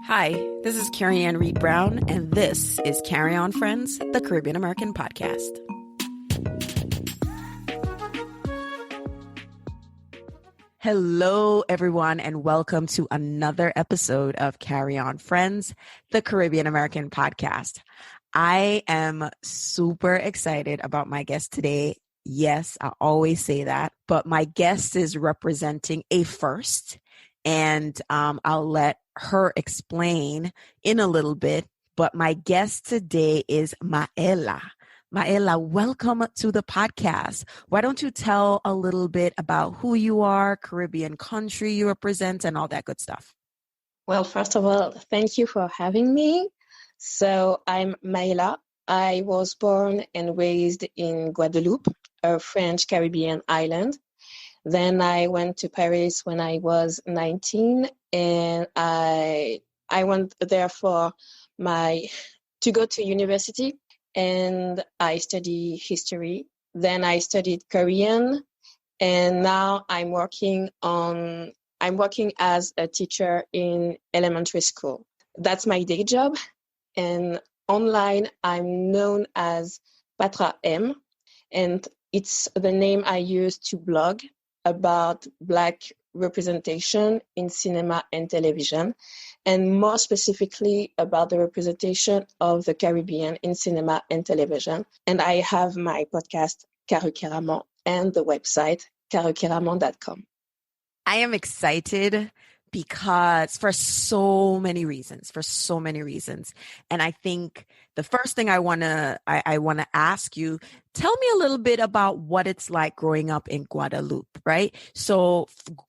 Hi, this is Carrie Ann Reed Brown, and this is Carry On Friends, the Caribbean American podcast. Hello, everyone, and welcome to another episode of Carry On Friends, the Caribbean American podcast. I am super excited about my guest today. Yes, I always say that, but my guest is representing a first, and I'll let her explain in a little bit. But my guest today is Maëlla. Maëlla, welcome to the podcast. Why don't you tell a little bit about who you are, Caribbean country you represent, and all that good stuff? Well, first of all, thank you for having me. So I'm Maëlla. I was born and raised in Guadalupe, a French Caribbean island. Then I went to Paris when I was 19, and I went there to go to university, and I study history. Then I studied Korean, and now I'm working as a teacher in elementary school. That's my day job, and online I'm known as Patra M, and it's the name I use to blog about Black representation in cinema and television, and more specifically about the representation of the Caribbean in cinema and television. And I have my podcast, Caruqueramon, and the website, caruqueramon.com. I am excited because for so many reasons. And I think the first thing I want to ask you, tell me a little bit about what it's like growing up in Guadalupe, right? So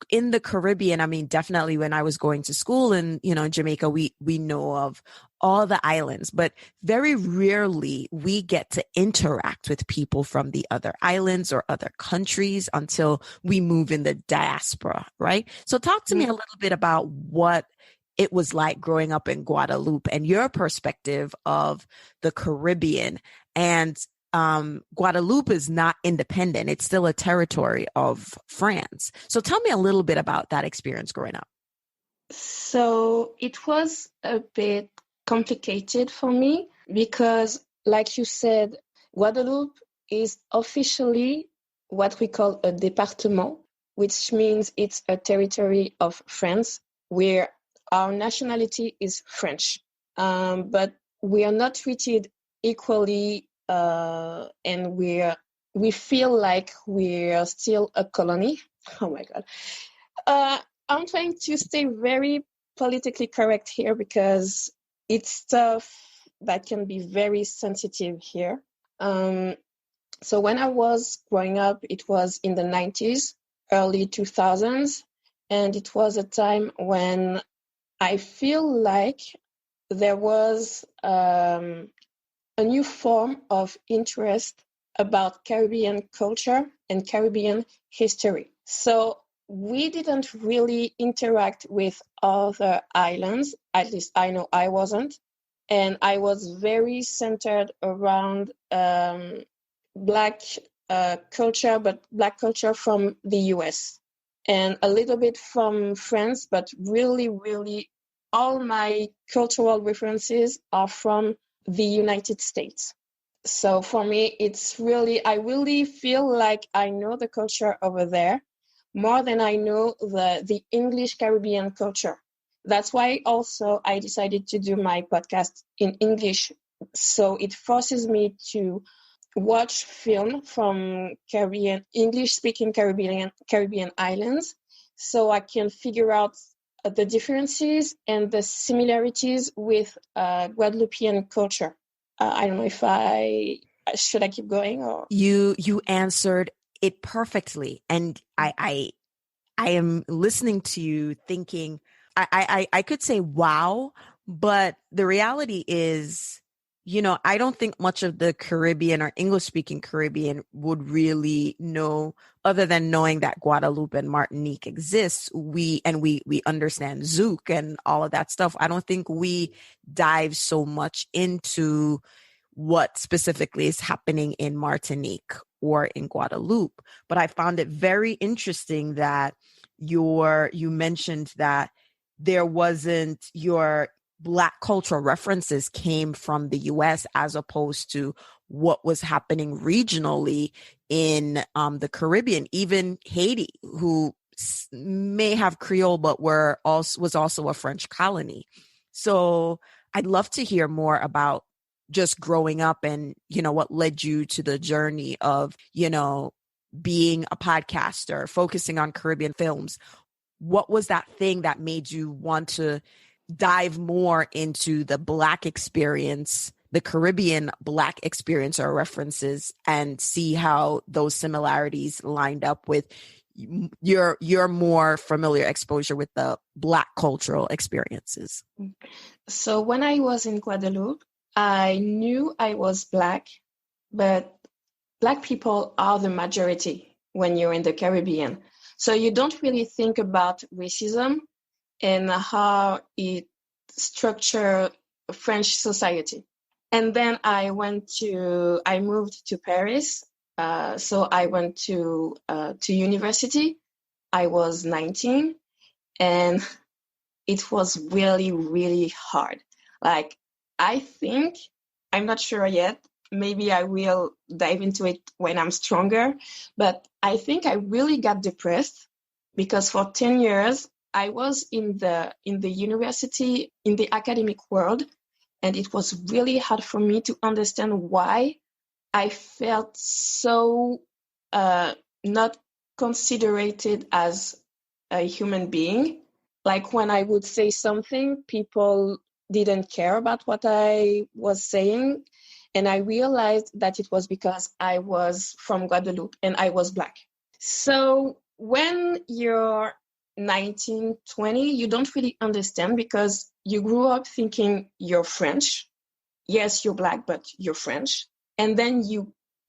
in the Caribbean, I mean, definitely when I was going to school in, Jamaica, we know of all the islands, but very rarely we get to interact with people from the other islands or other countries until we move in the diaspora, right? So talk to me a little bit about what it was like growing up in Guadalupe and your perspective of the Caribbean. And Guadalupe is not independent. It's still a territory of France. So tell me a little bit about that experience growing up. So it was a bit complicated for me because, like you said, Guadeloupe is officially what we call a département, which means it's a territory of France where our nationality is French. But we are not treated equally, and we feel like we're still a colony. Oh my God. I'm trying to stay very politically correct here because it's stuff that can be very sensitive here. So when I was growing up, it was in the 90s, early 2000s, and it was a time when I feel like there was a new form of interest about Caribbean culture and Caribbean history. So we didn't really interact with other islands, at least I know I wasn't. And I was very centered around Black culture, but Black culture from the US. And a little bit from France, but really, really all my cultural references are from the United States. So for me, I really feel like I know the culture over there more than I know the English Caribbean culture. That's why also I decided to do my podcast in English. So it forces me to watch film from English-speaking Caribbean islands, so I can figure out the differences and the similarities with Guadeloupean culture. I don't know if should I keep going or you answered it perfectly, and I am listening to you thinking I could say wow, but the reality is, I don't think much of the Caribbean or English-speaking Caribbean would really know, other than knowing that Guadeloupe and Martinique exists. We understand Zouk and all of that stuff. I don't think we dive so much into what specifically is happening in Martinique or in Guadeloupe. But I found it very interesting that you mentioned that there wasn't your Black cultural references came from the US as opposed to what was happening regionally in the Caribbean, even Haiti, who may have Creole, but was also a French colony. So I'd love to hear more about just growing up and, what led you to the journey of, being a podcaster, focusing on Caribbean films. What was that thing that made you want to dive more into the Black experience, the Caribbean Black experience or references, and see how those similarities lined up with your more familiar exposure with the Black cultural experiences? So when I was in Guadeloupe, I knew I was Black, but Black people are the majority when you're in the Caribbean. So you don't really think about racism and how it structures French society. And then I moved to Paris. So I went to university. I was 19 and it was really, really hard. Like, I'm not sure yet. Maybe I will dive into it when I'm stronger. But I think I really got depressed because for 10 years, I was in the university, in the academic world, and it was really hard for me to understand why I felt so not considered as a human being. Like when I would say something, people didn't care about what I was saying. And I realized that it was because I was from Guadeloupe and I was Black. So when you're 19, 20, you don't really understand because you grew up thinking you're French. Yes, you're Black, but you're French. And then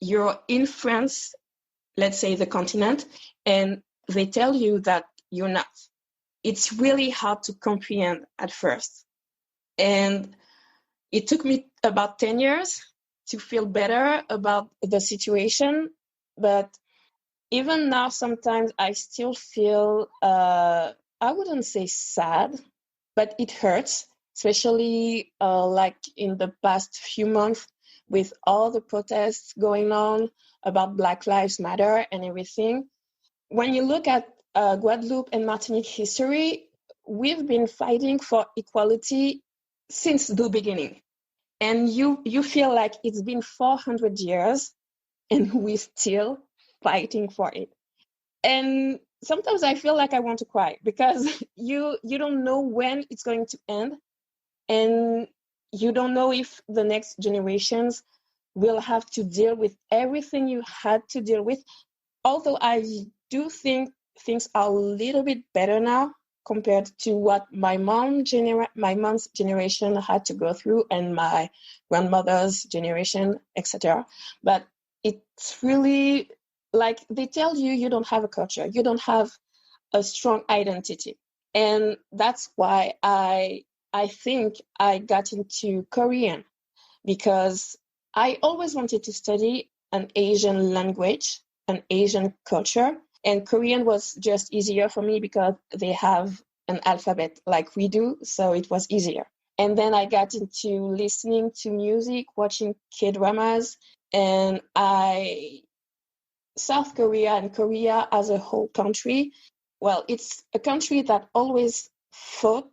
you're in France, let's say the continent, and they tell you that you're not. It's really hard to comprehend at first. And it took me about 10 years to feel better about the situation. But even now, sometimes I still feel, I wouldn't say sad, but it hurts, especially like in the past few months with all the protests going on about Black Lives Matter and everything. When you look at Guadeloupe and Martinique history, we've been fighting for equality since the beginning. And you feel like it's been 400 years and we're still fighting for it. And sometimes I feel like I want to cry because you don't know when it's going to end. And you don't know if the next generations will have to deal with everything you had to deal with. Although I do think things are a little bit better now compared to what my mom's generation had to go through and my grandmother's generation, etc. But it's really like they tell you don't have a culture, you don't have a strong identity. And that's why I think I got into Korean because I always wanted to study an Asian language, an Asian culture. And Korean was just easier for me because they have an alphabet like we do, so it was easier. And then I got into listening to music, watching K-dramas, and South Korea and Korea as a whole country, well, it's a country that always fought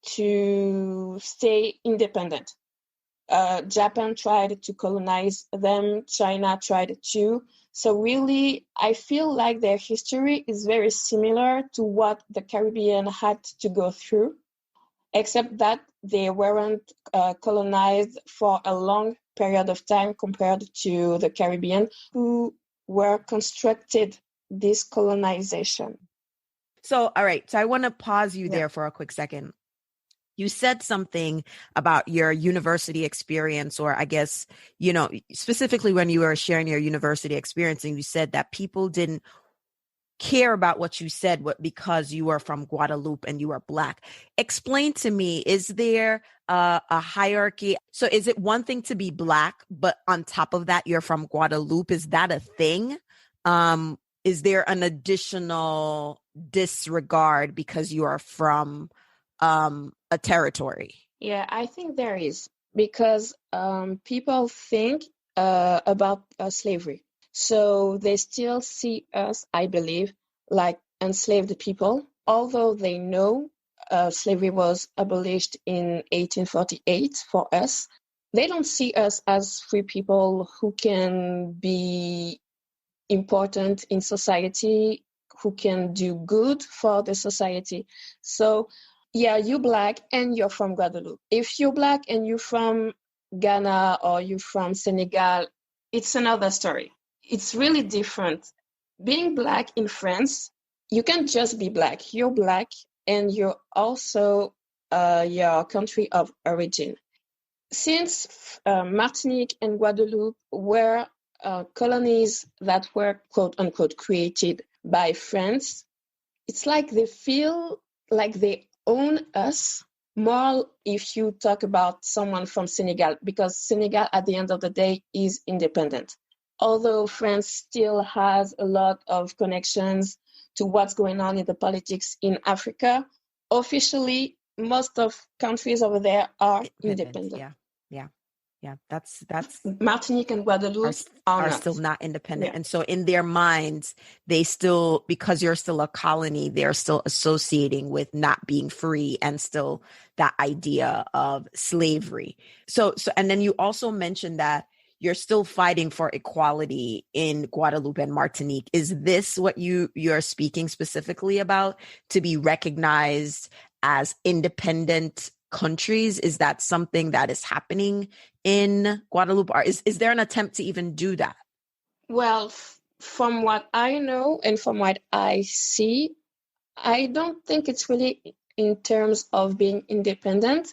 to stay independent. Japan tried to colonize them, China tried to. So really, I feel like their history is very similar to what the Caribbean had to go through, except that they weren't colonized for a long period of time compared to the Caribbean, who were constructed this colonization. So, all right. So I want to pause you there for a quick second. You said something about your university experience, or I guess, specifically when you were sharing your university experience, and you said that people didn't care about what you said because you were from Guadalupe and you are Black. Explain to me, is there a hierarchy? So is it one thing to be Black, but on top of that, you're from Guadalupe? Is that a thing? Is there an additional disregard because you are from a territory? Yeah, I think there is because people think about slavery. So they still see us, I believe, like enslaved people, although they know slavery was abolished in 1848 for us. They don't see us as free people who can be important in society, who can do good for the society. So, yeah, you're Black and you're from Guadeloupe. If you're Black and you're from Ghana or you're from Senegal, it's another story. It's really different. Being Black in France, you can't just be Black. You're Black and you're also your country of origin. Since Martinique and Guadeloupe were colonies that were quote unquote created by France, it's like they feel like they own us more if you talk about someone from Senegal, because Senegal at the end of the day is independent. Although France still has a lot of connections to what's going on in the politics in Africa, officially most of countries over there are independent. Yeah. That's Martinique and Guadeloupe are not. still not independent. Yeah. And so in their minds, they still, because you're still a colony, they're still associating with not being free and still that idea of slavery. So and then you also mentioned that you're still fighting for equality in Guadeloupe and Martinique. Is this what you're speaking specifically about, to be recognized as independent countries? Is that something that is happening in Guadeloupe? Or is there an attempt to even do that? Well, from what I know and from what I see, I don't think it's really in terms of being independent.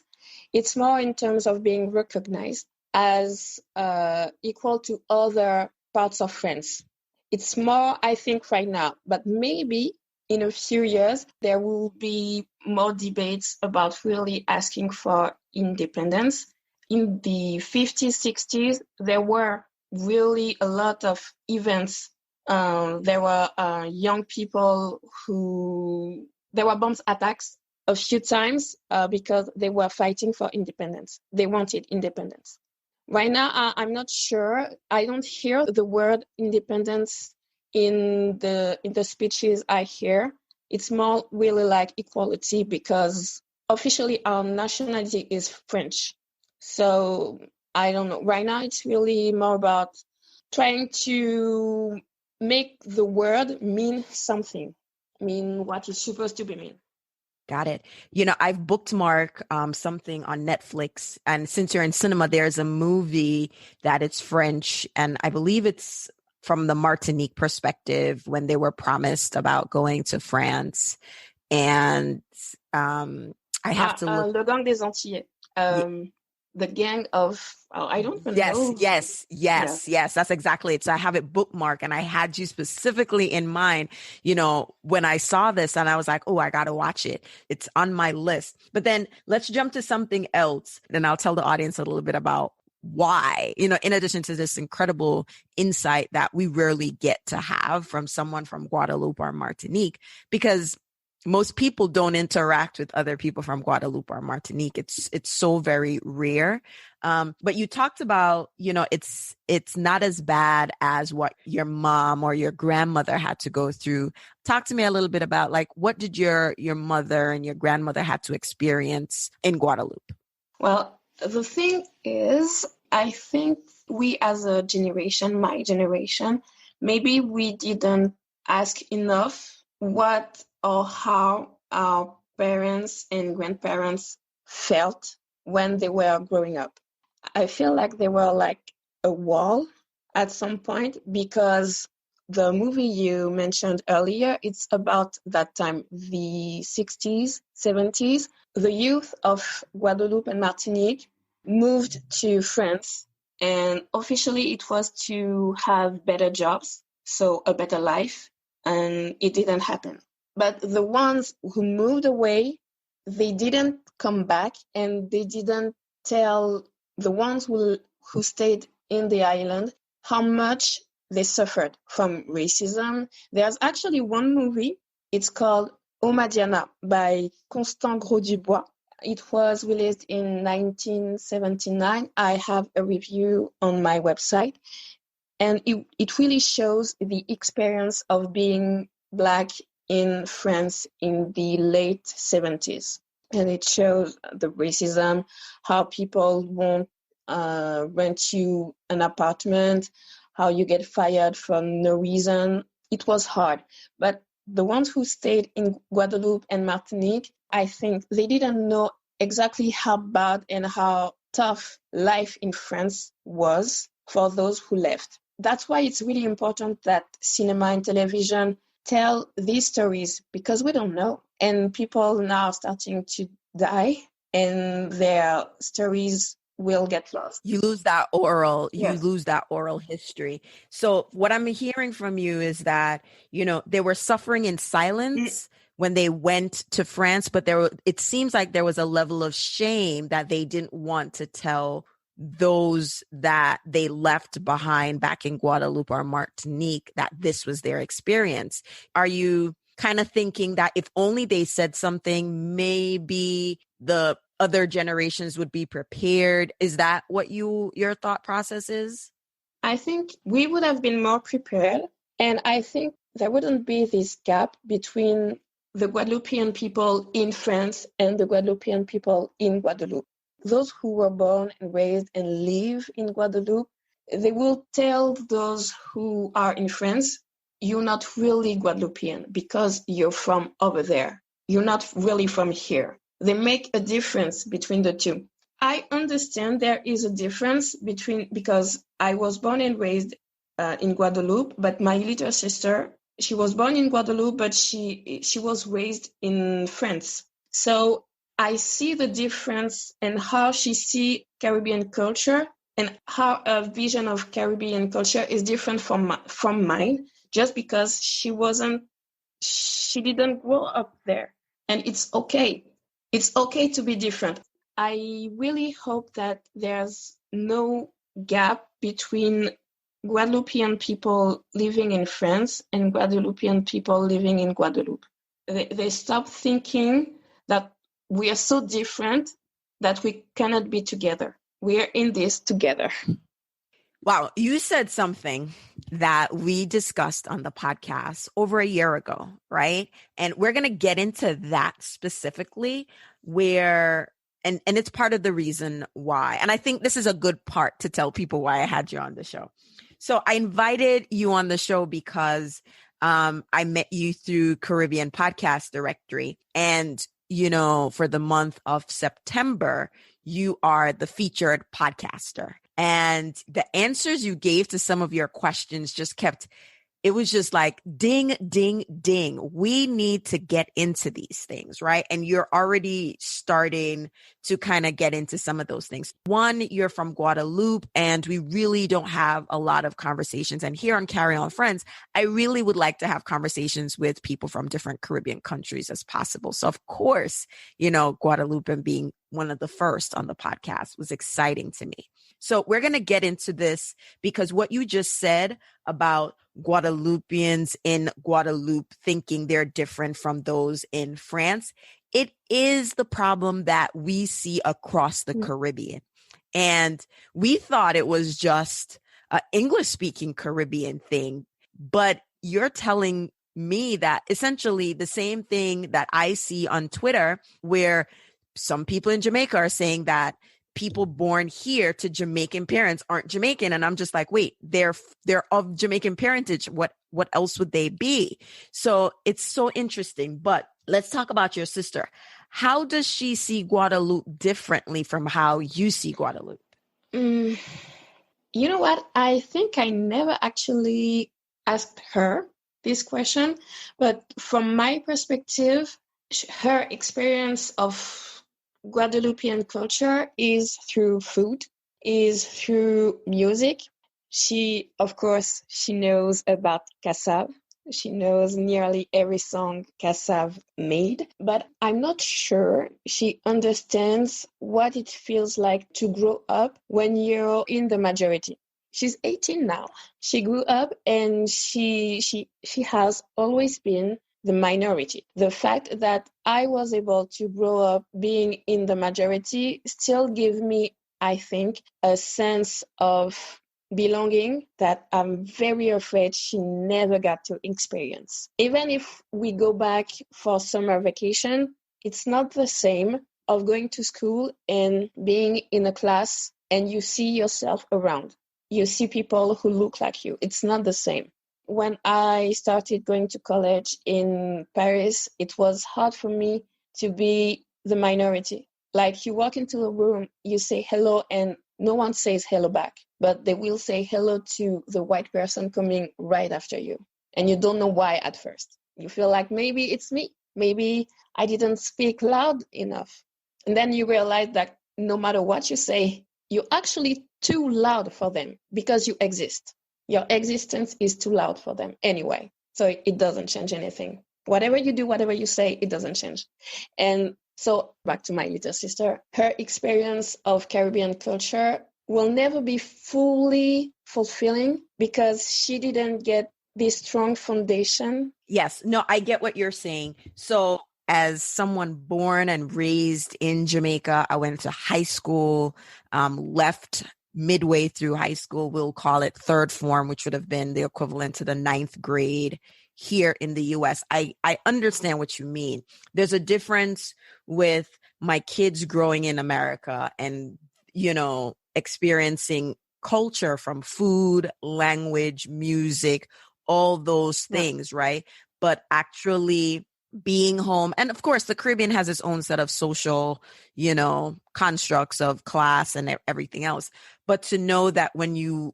It's more in terms of being recognized as equal to other parts of France. It's more, I think, right now, but maybe in a few years, there will be more debates about really asking for independence. In the 50s, 60s, there were really a lot of events. There were young people there were bomb attacks a few times because they were fighting for independence. They wanted independence. Right now, I'm not sure. I don't hear the word independence in the speeches I hear. It's more really like equality, because officially our nationality is French. So I don't know. Right now, it's really more about trying to make the word mean something, mean what it's supposed to be mean. Got it. I've bookmarked something on Netflix, and since you're in cinema, there's a movie that it's French, and I believe it's from the Martinique perspective when they were promised about going to France. And I have to look. Le Gang des Antillais. The gang of, I don't know. Yes. That's exactly it. So I have it bookmarked, and I had you specifically in mind, when I saw this, and I was like, oh, I got to watch it. It's on my list. But then let's jump to something else. Then I'll tell the audience a little bit about why, in addition to this incredible insight that we rarely get to have from someone from Guadeloupe or Martinique, because most people don't interact with other people from Guadeloupe or Martinique. It's so very rare. But you talked about, it's not as bad as what your mom or your grandmother had to go through. Talk to me a little bit about, like, what did your mother and your grandmother had to experience in Guadeloupe? Well, the thing is, I think we as a generation, my generation, maybe we didn't ask enough what or how our parents and grandparents felt when they were growing up. I feel like they were like a wall at some point, because the movie you mentioned earlier, it's about that time, the 60s, 70s. The youth of Guadeloupe and Martinique moved to France, and officially it was to have better jobs, so a better life, and it didn't happen. But the ones who moved away, they didn't come back, and they didn't tell the ones who stayed in the island how much they suffered from racism. There's actually one movie, it's called Omadiana by Constant Gros Dubois. It was released in 1979. I have a review on my website, and it really shows the experience of being Black in France in the late 70s. And it shows the racism, how people won't rent you an apartment, how you get fired for no reason. It was hard. But the ones who stayed in Guadeloupe and Martinique, I think they didn't know exactly how bad and how tough life in France was for those who left. That's why it's really important that cinema and television tell these stories, because we don't know. And people now are starting to die, and their stories will get lost. You lose that oral, Yes. you lose that oral history. So what I'm hearing from you is that, they were suffering in silence when they went to France, but it seems like there was a level of shame that they didn't want to tell those that they left behind back in Guadeloupe or Martinique that this was their experience. Are you kind of thinking that if only they said something, maybe the other generations would be prepared? Is that what your thought process is? I think we would have been more prepared, and I think there wouldn't be this gap between the Guadeloupean people in France and the Guadeloupean people in Guadeloupe. Those who were born and raised and live in Guadeloupe, they will tell those who are in France, you're not really Guadeloupean because you're from over there. You're not really from here. They make a difference between the two. I understand there is a difference because I was born and raised in Guadeloupe, but my little sister, she was born in Guadeloupe, but she was raised in France. So I see the difference in how she sees Caribbean culture, and how a vision of Caribbean culture is different from mine, just because she didn't grow up there. And it's okay. It's okay to be different. I really hope that there's no gap between Guadeloupean people living in France and Guadeloupean people living in Guadeloupe. They stop thinking that we are so different that we cannot be together. We are in this together. Wow, you said something that we discussed on the podcast over a year ago, right? And we're going to get into that specifically and it's part of the reason why. And I think this is a good part to tell people why I had you on the show. So I invited you on the show because I met you through Caribbean Podcast Directory. And, for the month of September, you are the featured podcaster. And the answers you gave to some of your questions it was just like, ding, ding, ding. We need to get into these things, right? And you're already starting to kind of get into some of those things. One, you're from Guadeloupe, and we really don't have a lot of conversations. And here on Carry On Friends, I really would like to have conversations with people from different Caribbean countries as possible. So of course, Guadeloupe and being one of the first on the podcast was exciting to me. So we're going to get into this because what you just said about Guadeloupeans in Guadeloupe thinking they're different from those in France, it is the problem that we see across the Caribbean. And we thought it was just an English-speaking Caribbean thing, but you're telling me that essentially the same thing that I see on Twitter, where some people in Jamaica are saying that people born here to Jamaican parents aren't Jamaican. And I'm just like, wait, they're of Jamaican parentage. What else would they be? So it's so interesting. But let's talk about your sister. How does she see Guadeloupe differently from how you see Guadeloupe? You know what? I think I never actually asked her this question, but from my perspective, her experience of Guadeloupean culture is through food, is through music. She knows about Kassav. She knows nearly every song Kassav made, but I'm not sure she understands what it feels like to grow up when you're in the majority. She's 18 now. She grew up and she has always been the minority. The fact that I was able to grow up being in the majority still gave me, I think, a sense of belonging that I'm very afraid she never got to experience. Even if we go back for summer vacation, it's not the same of going to school and being in a class and you see yourself around. You see people who look like you. It's not the same. When I started going to college in Paris, it was hard for me to be the minority. Like you walk into a room, you say hello, and no one says hello back, but they will say hello to the white person coming right after you. And you don't know why at first. You feel like maybe it's me. Maybe I didn't speak loud enough. And then you realize that no matter what you say, you're actually too loud for them because you exist. Your existence is too loud for them anyway. So it doesn't change anything. Whatever you do, whatever you say, it doesn't change. And so back to my little sister, her experience of Caribbean culture will never be fully fulfilling because she didn't get this strong foundation. Yes, no, I get what you're saying. So as someone born and raised in Jamaica, I went to high school, left midway through high school, we'll call it third form, which would have been the equivalent to the ninth grade here in the US. I understand what you mean. There's a difference with my kids growing in America and, experiencing culture from food, language, music, all those things, right? But actually being home, and of course the Caribbean has its own set of social, constructs of class and everything else. But to know that when you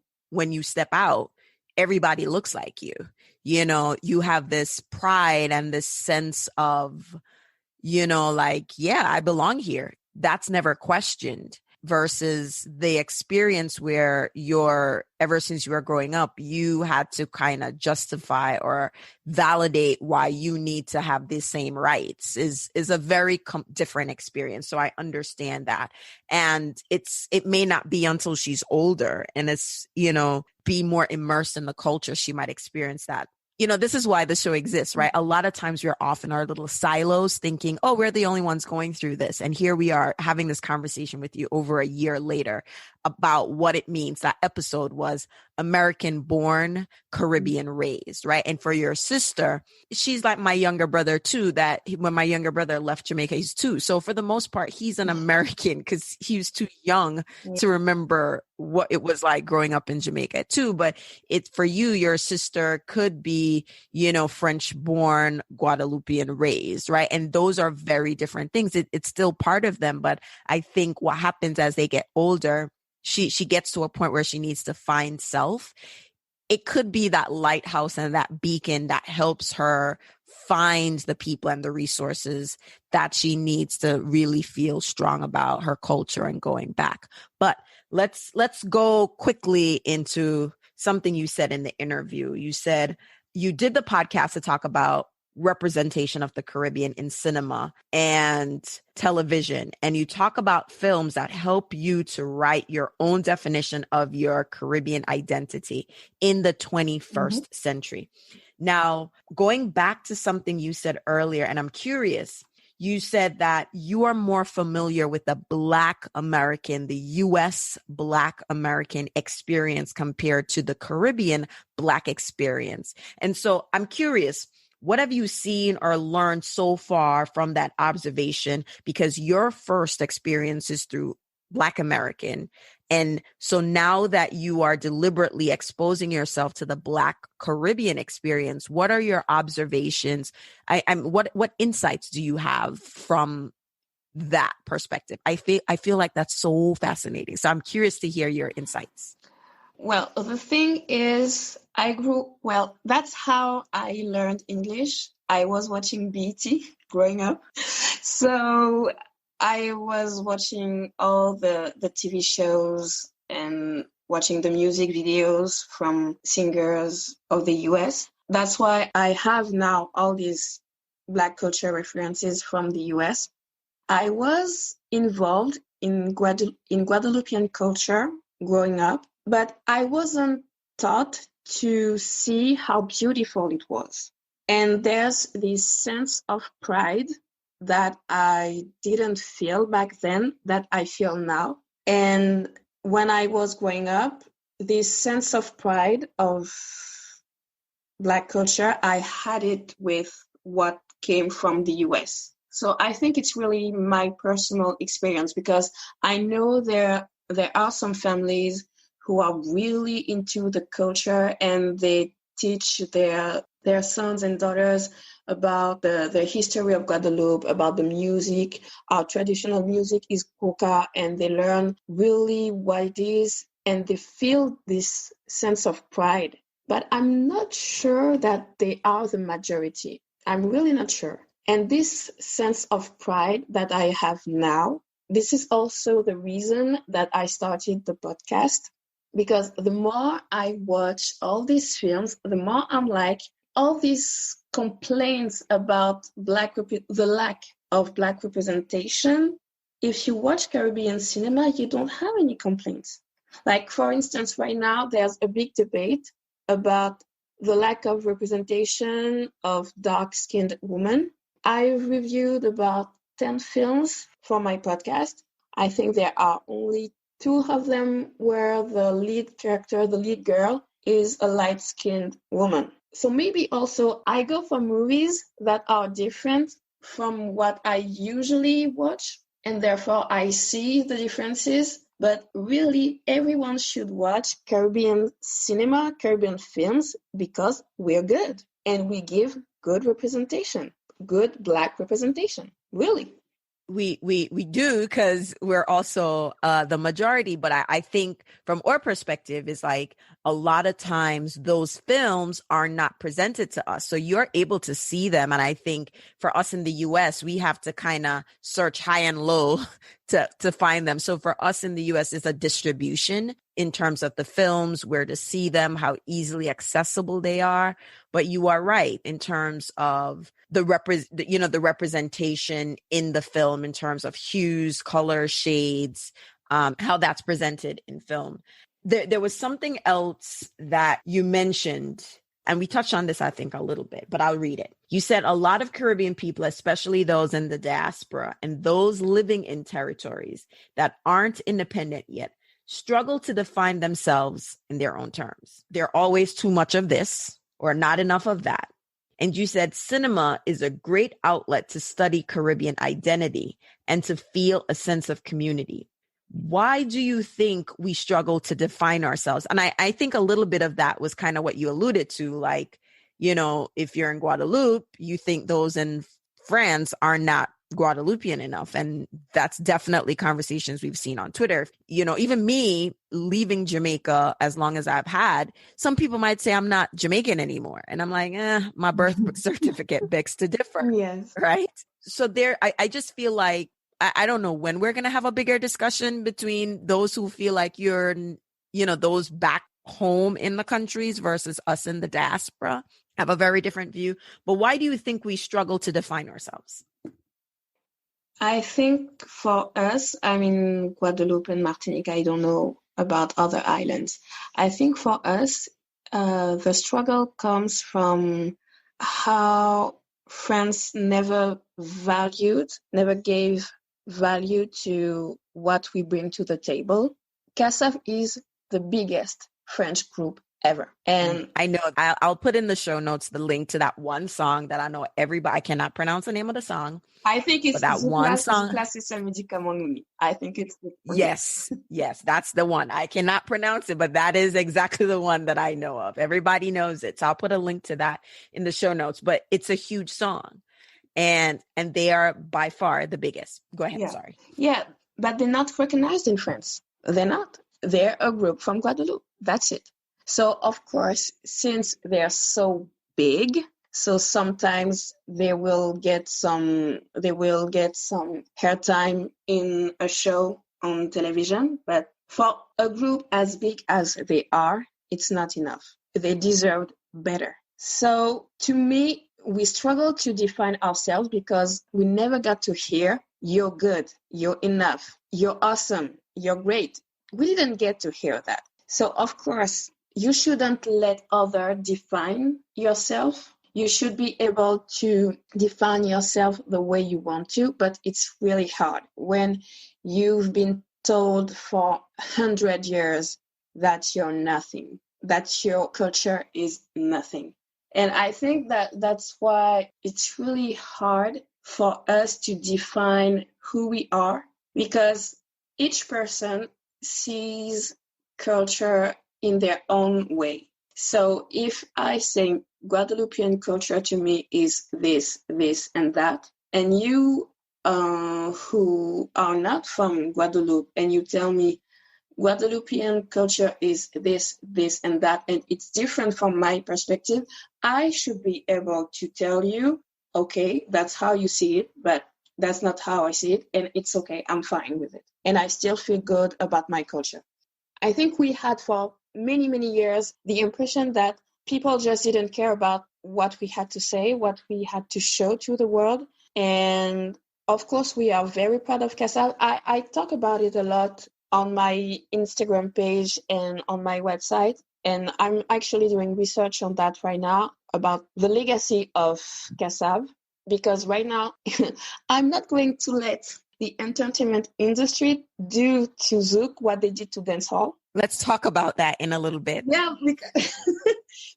step out, everybody looks like you, you have this pride and this sense of, yeah, I belong here. That's never questioned. Versus the experience where ever since you were growing up, you had to kind of justify or validate why you need to have the same rights is a very different experience. So I understand that. And it may not be until she's older and it's, be more immersed in the culture, she might experience that. This is why the show exists, right? A lot of times we're off in our little silos thinking, oh, we're the only ones going through this. And here we are having this conversation with you over a year later about what it means. That episode was American born, Caribbean raised, right? And for your sister, she's like my younger brother too, that when my younger brother left Jamaica, he's 2. So for the most part, he's an American because he was too young to remember what it was like growing up in Jamaica too. But it's for you, your sister could be, French born, Guadalupean raised, right? And those are very different things. It's still part of them. But I think what happens as they get older, she gets to a point where she needs to find self. It could be that lighthouse and that beacon that helps her find the people and the resources that she needs to really feel strong about her culture and going back. But let's go quickly into something you said in the interview. You said you did the podcast to talk about representation of the Caribbean in cinema and television. And you talk about films that help you to write your own definition of your Caribbean identity in the 21st century. Now, going back to something you said earlier, and I'm curious, you said that you are more familiar with the Black American, the US Black American experience compared to the Caribbean Black experience. And so I'm curious, what have you seen or learned so far from that observation? Because your first experience is through Black American. And so now that you are deliberately exposing yourself to the Black Caribbean experience, what are your observations? What insights do you have from that perspective? I feel like that's so fascinating. So I'm curious to hear your insights. Well, the thing is, that's how I learned English. I was watching BT growing up. So I was watching all the TV shows and watching the music videos from singers of the US. That's why I have now all these Black culture references from the US. I was involved in Guadeloupean culture growing up, but I wasn't taught to see how beautiful it was. And there's this sense of pride that I didn't feel back then that I feel now. And when I was growing up, this sense of pride of Black culture, I had it with what came from the US. So I think it's really my personal experience, because I know there are some families who are really into the culture, and they teach their sons and daughters about the history of Guadeloupe, about the music. Our traditional music is coca, and they learn really what it is, and they feel this sense of pride. But I'm not sure that they are the majority. I'm really not sure. And this sense of pride that I have now, this is also the reason that I started the podcast, because the more I watch all these films, the more I'm like, all these complaints about the lack of Black representation, if you watch Caribbean cinema, you don't have any complaints. Like, for instance, right now, there's a big debate about the lack of representation of dark-skinned women. I reviewed about 10 films for my podcast. I think there are only 2 of them where the lead character, the lead girl, is a light-skinned woman. So maybe also I go for movies that are different from what I usually watch, and therefore I see the differences. But really, everyone should watch Caribbean cinema, Caribbean films, because we're good and we give good representation, good Black representation, really. We do, because we're also the majority, but I think from our perspective is like a lot of times those films are not presented to us, so you're able to see them. And I think for us in the US, we have to kind of search high and low to find them. So for us in the US, it's a distribution in terms of the films, where to see them, how easily accessible they are. But you are right in terms of the representation in the film, in terms of hues, color, shades, how that's presented in film. There was something else that you mentioned, and we touched on this, I think, a little bit, but I'll read it. You said a lot of Caribbean people, especially those in the diaspora and those living in territories that aren't independent yet, struggle to define themselves in their own terms. There always too much of this or not enough of that. And you said cinema is a great outlet to study Caribbean identity and to feel a sense of community. Why do you think we struggle to define ourselves? And I think a little bit of that was kind of what you alluded to. Like, if you're in Guadeloupe, you think those in France are not Guadeloupean enough. And that's definitely conversations we've seen on Twitter. Even me leaving Jamaica, as long as I've had, some people might say I'm not Jamaican anymore. And I'm like, my birth certificate begs to differ. Yes. Right. So I just feel like, I don't know when we're going to have a bigger discussion between those who feel like you're, those back home in the countries versus us in the diaspora have a very different view. But why do you think we struggle to define ourselves? I think for us, I mean, Guadeloupe and Martinique, I don't know about other islands. I think for us, the struggle comes from how France never gave value to what we bring to the table. CASAF is the biggest French group ever. And I know I'll put in the show notes the link to that one song that I know everybody, I cannot pronounce the name of the song. I think it's that one song. I think it's yes, that's the one. I cannot pronounce it, but that is exactly the one that I know of. Everybody knows it. So I'll put a link to that in the show notes, but it's a huge song. And they are by far the biggest. Go ahead. Yeah. Sorry. Yeah, but they're not recognized in France. They're not. They're a group from Guadeloupe. That's it. So, of course, since they're so big, so sometimes they will get some airtime in a show on television. But for a group as big as they are, it's not enough. They deserve better. So to me, we struggle to define ourselves because we never got to hear, you're good, you're enough, you're awesome, you're great. We didn't get to hear that. So of course, you shouldn't let others define yourself. you should be able to define yourself the way you want to, but it's really hard when you've been told for 100 years that you're nothing, that your culture is nothing. And I think that that's why it's really hard for us to define who we are, because each person sees culture in their own way. So if I say Guadeloupean culture to me is this, this, and that, and you who are not from Guadeloupe, and you tell me Guadeloupean culture is this, this, and that, and it's different from my perspective, I should be able to tell you, okay, that's how you see it, but that's not how I see it, and it's okay, I'm fine with it. And I still feel good about my culture. I think we had for many, many years the impression that people just didn't care about what we had to say, what we had to show to the world. And of course, we are very proud of Casal. I talk about it a lot on my Instagram page and on my website. And I'm actually doing research on that right now about the legacy of Casal, because right now I'm not going to let the entertainment industry do to Zouk what they did to dancehall. Let's talk about that in a little bit. Yeah,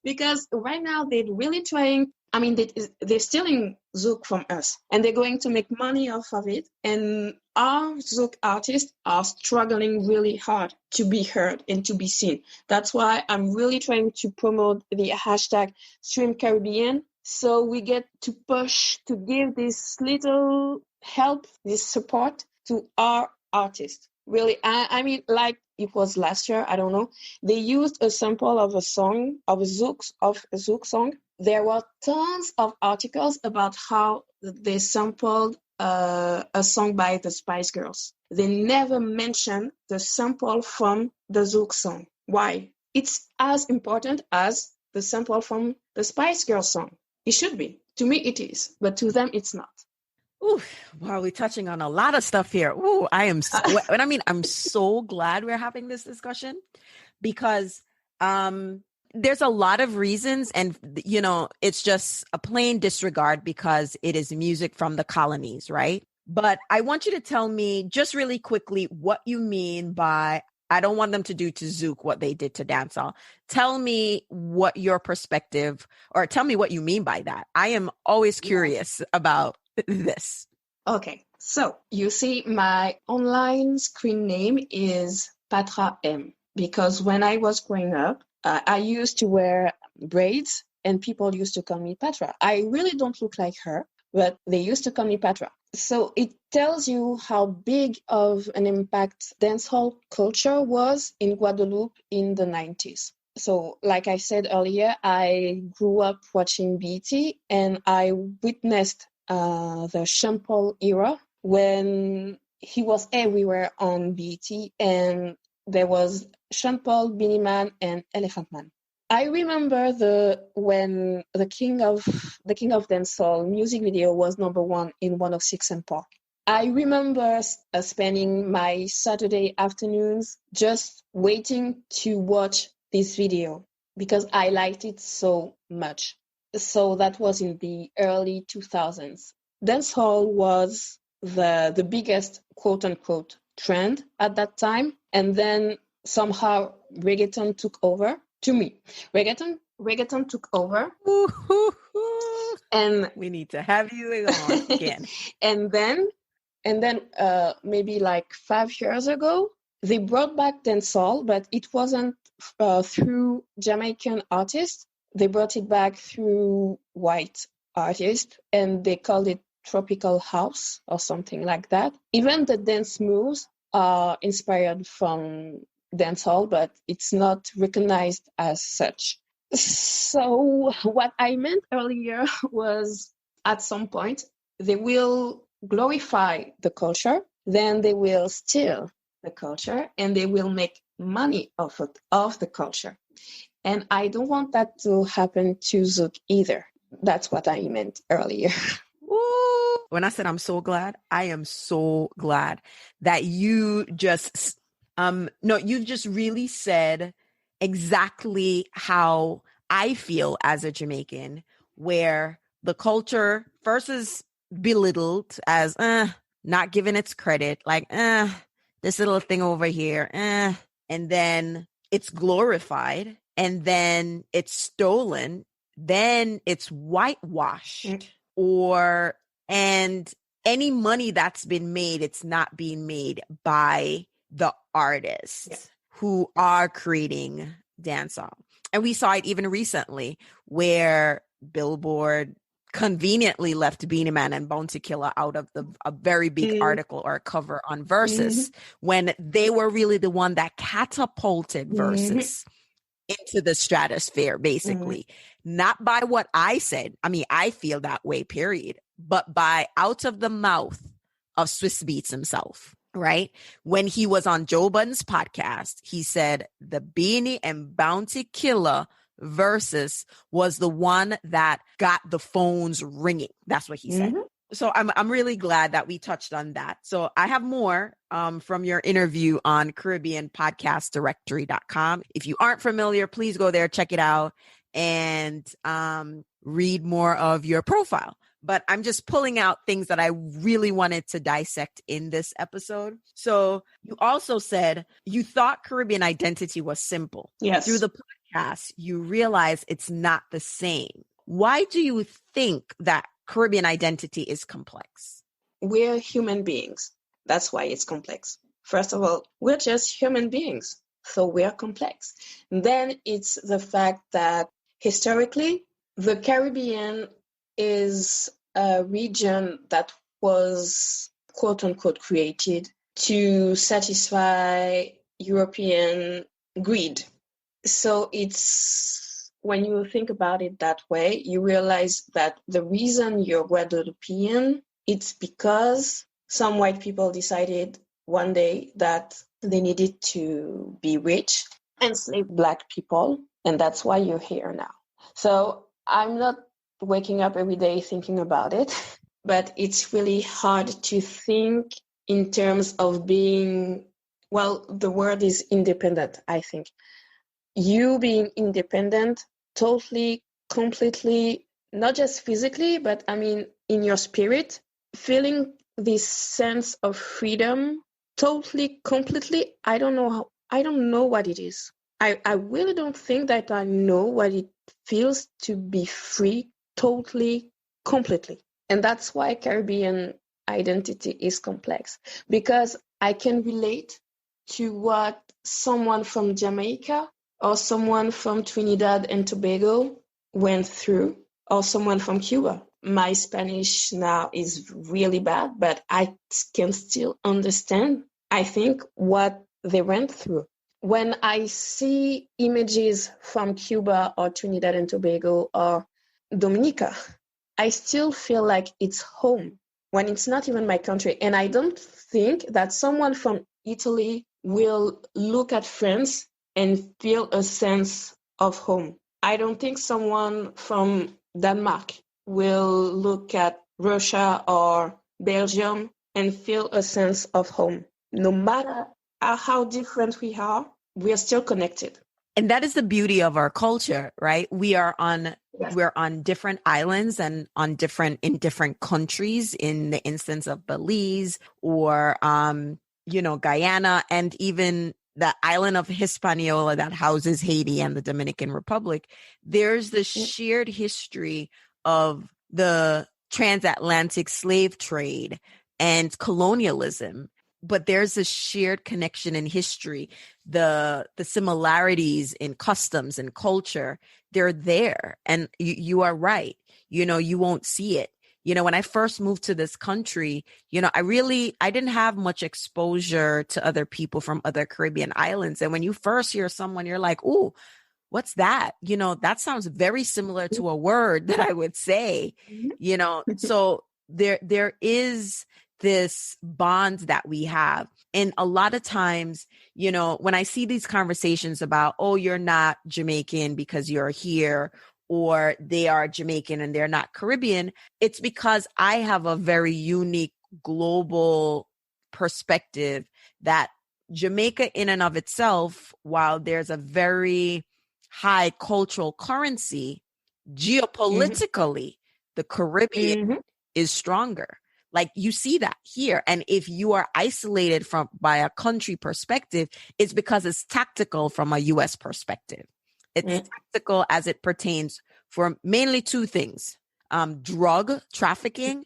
because right now they're really trying. I mean, they're stealing Zouk from us, and they're going to make money off of it. And our Zouk artists are struggling really hard to be heard and to be seen. That's why I'm really trying to promote the hashtag Stream Caribbean, so we get to push to give this little help, this support to our artists. Really, I mean, like it was last year, I don't know. They used a sample of a song, of a Zouk song. There were tons of articles about how they sampled a song by the Spice Girls. They never mentioned the sample from the Zouk song. Why? It's as important as the sample from the Spice Girls song. It should be. To me, it is. But to them, it's not. Ooh, wow, we're touching on a lot of stuff here. Ooh, I'm so glad we're having this discussion, because there's a lot of reasons, and it's just a plain disregard because it is music from the colonies, right? But I want you to tell me just really quickly what you mean by, I don't want them to do to Zouk what they did to dancehall. Tell me what your perspective, or tell me what you mean by that. I am always curious about this. Okay, so you see my online screen name is Patra M, because when I was growing up, I used to wear braids and people used to call me Patra. I really don't look like her, but they used to call me Patra. So it tells you how big of an impact dancehall culture was in Guadeloupe in the 90s. So like I said earlier, I grew up watching BET, and I witnessed the Sean Paul era when he was everywhere on BET, and there was Sean Paul, Beenie Man, and Elephant Man. I remember when the King of Dancehall music video was #1 in 106 and Park. I remember spending my Saturday afternoons just waiting to watch this video because I liked it so much. So that was in the early 2000s. Dancehall was the biggest quote-unquote trend at that time. And then somehow reggaeton took over. To me, reggaeton took over. And we need to have you on again. and then maybe like 5 years ago, they brought back dancehall, but it wasn't through Jamaican artists. They brought it back through white artists, and they called it tropical house or something like that. Even the dance moves are inspired from dancehall, but it's not recognized as such. So what I meant earlier was, at some point, they will glorify the culture, then they will steal the culture, and they will make money off the culture. And I don't want that to happen to Zouk either. That's what I meant earlier. Ooh. When I said I'm so glad, I am so glad that you just, you've just really said exactly how I feel as a Jamaican where the culture first is belittled as not given its credit, like this little thing over here, and then it's glorified, and then it's stolen, then it's whitewashed, and any money that's been made, it's not being made by the artists who are creating dancehall. And we saw it even recently where Billboard conveniently left Beanie Man and Bounty Killer out of a very big article or cover on Versus when they were really the one that catapulted Versus into the stratosphere, basically. Not by what I said. I mean, I feel that way, period. But by out of the mouth of Swiss Beats himself, right? When he was on Joe Budden's podcast, he said the Beanie and Bounty Killer Versus was the one that got the phones ringing. That's what he said. So I'm really glad that we touched on that. So I have more from your interview on CaribbeanPodcastDirectory.com. If you aren't familiar, please go there, check it out, and read more of your profile. But I'm just pulling out things that I really wanted to dissect in this episode. So you also said you thought Caribbean identity was simple. Yes. Through the podcast, you realize it's not the same. Why do you think that Caribbean identity is complex? We're human beings. That's why it's complex. First of all, we're just human beings. So we're complex. And then it's the fact that historically, the Caribbean is a region that was quote unquote created to satisfy European greed. So it's, when you think about it that way, you realize that the reason you're Guadalupean, it's because some white people decided one day that they needed to be rich, enslave Black people, and that's why you're here now. So I'm not waking up every day thinking about it, but it's really hard to think in terms of being, well, the word is independent, I think. You being independent, totally, completely, not just physically, but I mean, in your spirit, feeling this sense of freedom, totally, completely, I don't know what it is. I really don't think that I know what it feels to be free, totally, completely. And that's why Caribbean identity is complex, because I can relate to what someone from Jamaica or someone from Trinidad and Tobago went through, or someone from Cuba. My Spanish now is really bad, but I can still understand, I think, what they went through. When I see images from Cuba or Trinidad and Tobago or Dominica, I still feel like it's home when it's not even my country. And I don't think that someone from Italy will look at France and feel a sense of home. I don't think someone from Denmark will look at Russia or Belgium and feel a sense of home. No matter how different we are still connected. And that is the beauty of our culture, right? We're on different islands and in different countries, in the instance of Belize or Guyana, and even the island of Hispaniola that houses Haiti and the Dominican Republic. There's the shared history of the transatlantic slave trade and colonialism, but there's a shared connection in history. The similarities in customs and culture, they're there. And you are right. You won't see it. When I first moved to this country, I didn't have much exposure to other people from other Caribbean islands. And when you first hear someone, you're like, ooh, what's that? That sounds very similar to a word that I would say, so there is this bond that we have. And a lot of times, when I see these conversations about, oh, you're not Jamaican because you're here, or they are Jamaican and they're not Caribbean, it's because I have a very unique global perspective that Jamaica in and of itself, while there's a very high cultural currency, geopolitically, the Caribbean Mm-hmm. is stronger. Like you see that here. And if you are isolated from by a country perspective, it's because it's tactical from a US perspective. It's tactical as it pertains for mainly two things, drug trafficking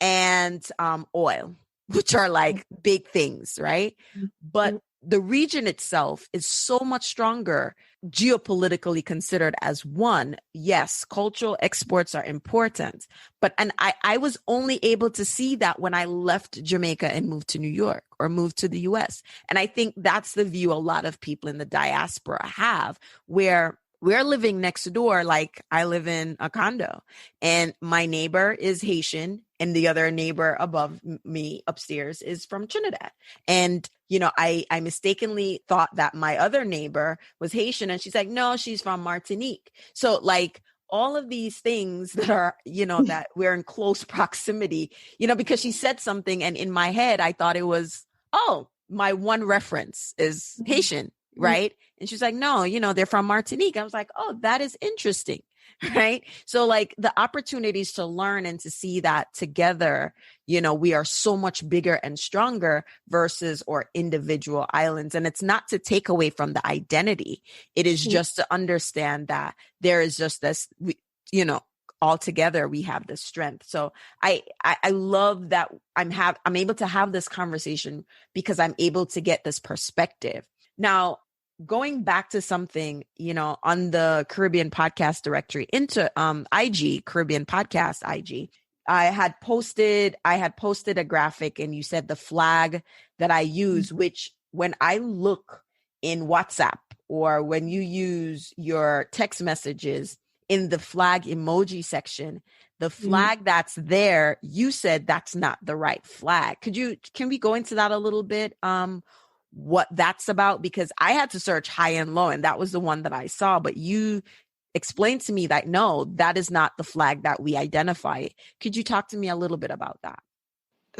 and oil, which are like big things, right? But the region itself is so much stronger geopolitically considered as one. Yes, cultural exports are important, but and I was only able to see that when I left Jamaica and moved to New York or moved to the US. And I think that's the view a lot of people in the diaspora have, where we're living next door. Like I live in a condo and my neighbor is Haitian and the other neighbor above me upstairs is from Trinidad. And, you know, I mistakenly thought that my other neighbor was Haitian and she's like, no, she's from Martinique. So like all of these things that are, you know, that we're in close proximity, you know, because she said something and in my head, I thought it was, oh, my one reference is Haitian. Right. And she's like, no, you know, they're from Martinique. I was like, oh, that is interesting. Right. So like the opportunities to learn and to see that together, you know, we are so much bigger and stronger versus or individual islands. And it's not to take away from the identity. It is just to understand that there is just this, you know, all together we have this strength. So I love that I'm able to have this conversation because I'm able to get this perspective. Now, going back to something, you know, on the Caribbean podcast directory into IG, Caribbean podcast IG, I had posted a graphic and you said the flag that I use, which when I look in WhatsApp or when you use your text messages in the flag emoji section, the flag that's there, you said that's not the right flag. Can we go into that a little bit? What that's about, because I had to search high and low and that was the one that I saw, but you explained to me that no, that is not the flag that we identify. Could you talk to me a little bit about that?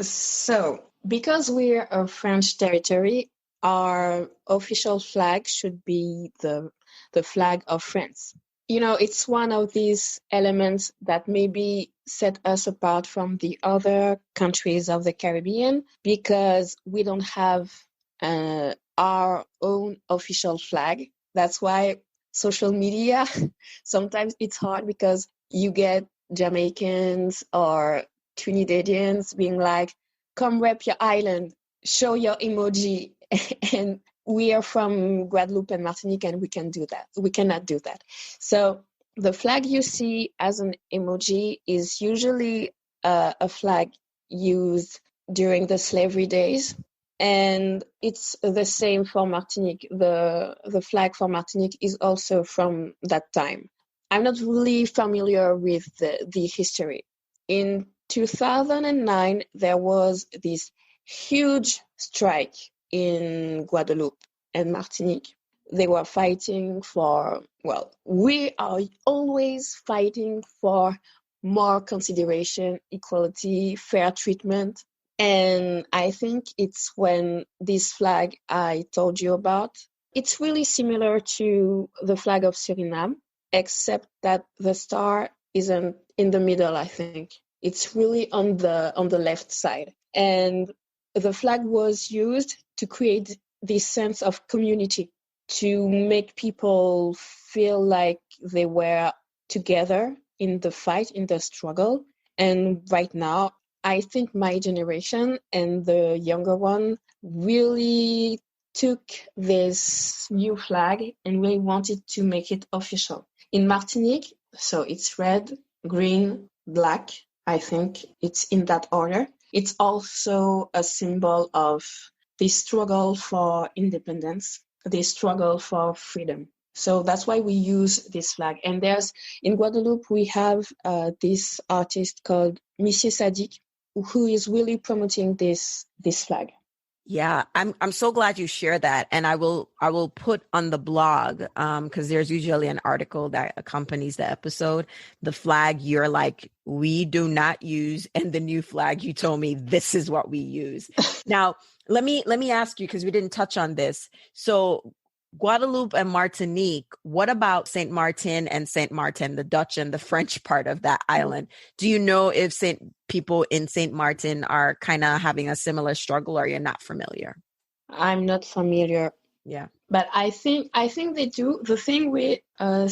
So, because we're a French territory, our official flag should be the flag of France. You know, it's one of these elements that maybe set us apart from the other countries of the Caribbean because we don't have our own official flag. That's why social media, sometimes it's hard because you get Jamaicans or Trinidadians being like, come rep your island, show your emoji. And we are from Guadalupe and Martinique and we can do that. We cannot do that. So the flag you see as an emoji is usually a flag used during the slavery days. And it's the same for Martinique. The flag for Martinique is also from that time. I'm not really familiar with the history. In 2009, there was this huge strike in Guadeloupe and Martinique. They were fighting for, well, we are always fighting for more consideration, equality, fair treatment. And I think it's when this flag I told you about, it's really similar to the flag of Suriname, except that the star isn't in the middle, I think. It's really on the left side. And the flag was used to create this sense of community, to make people feel like they were together in the fight, in the struggle. And right now, I think my generation and the younger one really took this new flag and really wanted to make it official. In Martinique, so it's red, green, black. I think it's in that order. It's also a symbol of the struggle for independence, the struggle for freedom. So that's why we use this flag. And in Guadeloupe, we have this artist called Monsieur Sadiq, who is really promoting this flag. Yeah, I'm so glad you shared that, and I will put on the blog because there's usually an article that accompanies the episode. The flag you're like, we do not use, and the new flag you told me this is what we use. Now let me ask you, because we didn't touch on this. So Guadeloupe and Martinique, what about Saint Martin and Saint Martin, the Dutch and the French part of that island? Do you know if people in Saint Martin are kind of having a similar struggle, or you're not familiar? I'm not familiar. Yeah. But I think they do. The thing with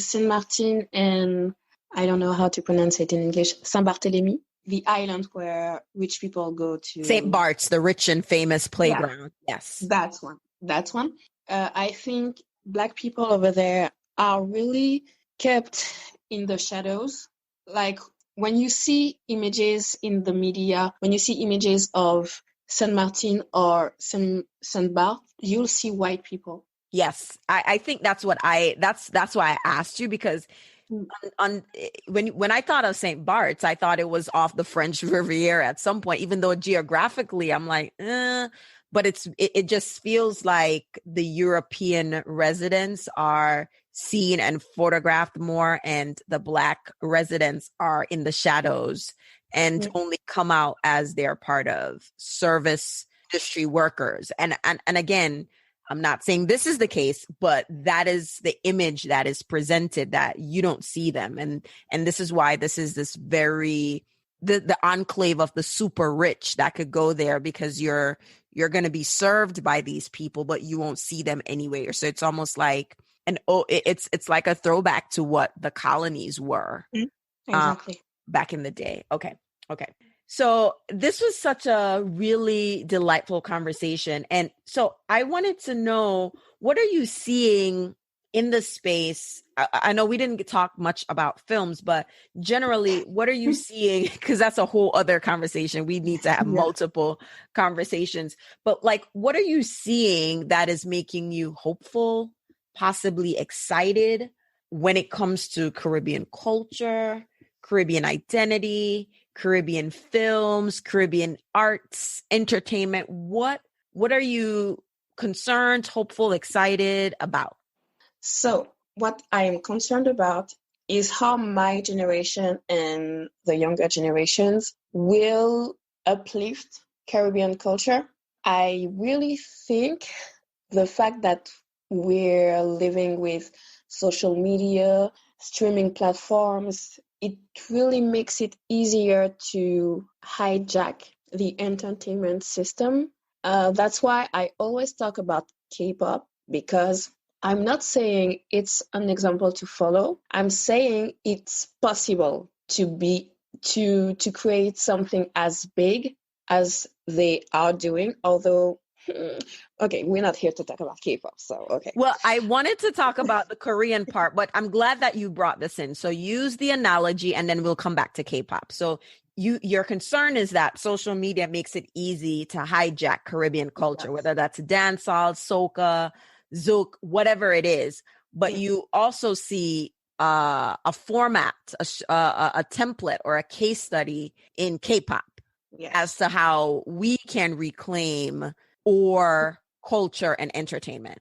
Saint Martin and I don't know how to pronounce it in English, Saint Barthélemy, the island where rich people go to. Saint Barts, the rich and famous playground. Yeah, yes. That's one. I think Black people over there are really kept in the shadows. Like when you see images in the media, when you see images of Saint Martin or Saint Barth, you'll see white people. Yes, I think that's why I asked you, because when I thought of St. Bart's, I thought it was off the French Riviera at some point, even though geographically I'm like, but it just feels like the European residents are seen and photographed more, and the Black residents are in the shadows and only come out as they're part of service industry workers. And again, I'm not saying this is the case, but that is the image that is presented, that you don't see them. And this is why this is this very, the enclave of the super rich that could go there, because you're going to be served by these people, but you won't see them anywhere. So it's almost like, it's like a throwback to what the colonies were. Exactly. Back in the day. Okay. So this was such a really delightful conversation. And so I wanted to know, what are you seeing in the space? I know we didn't talk much about films, but generally, what are you seeing? Because that's a whole other conversation. We need to have multiple conversations. But like, what are you seeing that is making you hopeful, possibly excited when it comes to Caribbean culture, Caribbean identity, Caribbean films, Caribbean arts, entertainment? What are you concerned, hopeful, excited about? So what I am concerned about is how my generation and the younger generations will uplift Caribbean culture. I really think the fact that we're living with social media, streaming platforms, it really makes it easier to hijack the entertainment system. That's why I always talk about K-pop, because I'm not saying it's an example to follow. I'm saying it's possible to create something as big as they are doing, although okay, we're not here to talk about K-pop, so okay. Well, I wanted to talk about the Korean part, but I'm glad that you brought this in. So use the analogy and then we'll come back to K-pop. So your concern is that social media makes it easy to hijack Caribbean culture, whether that's dancehall, soca, zouk, whatever it is. But you also see a format, a template or a case study in K-pop as to how we can reclaim or culture and entertainment.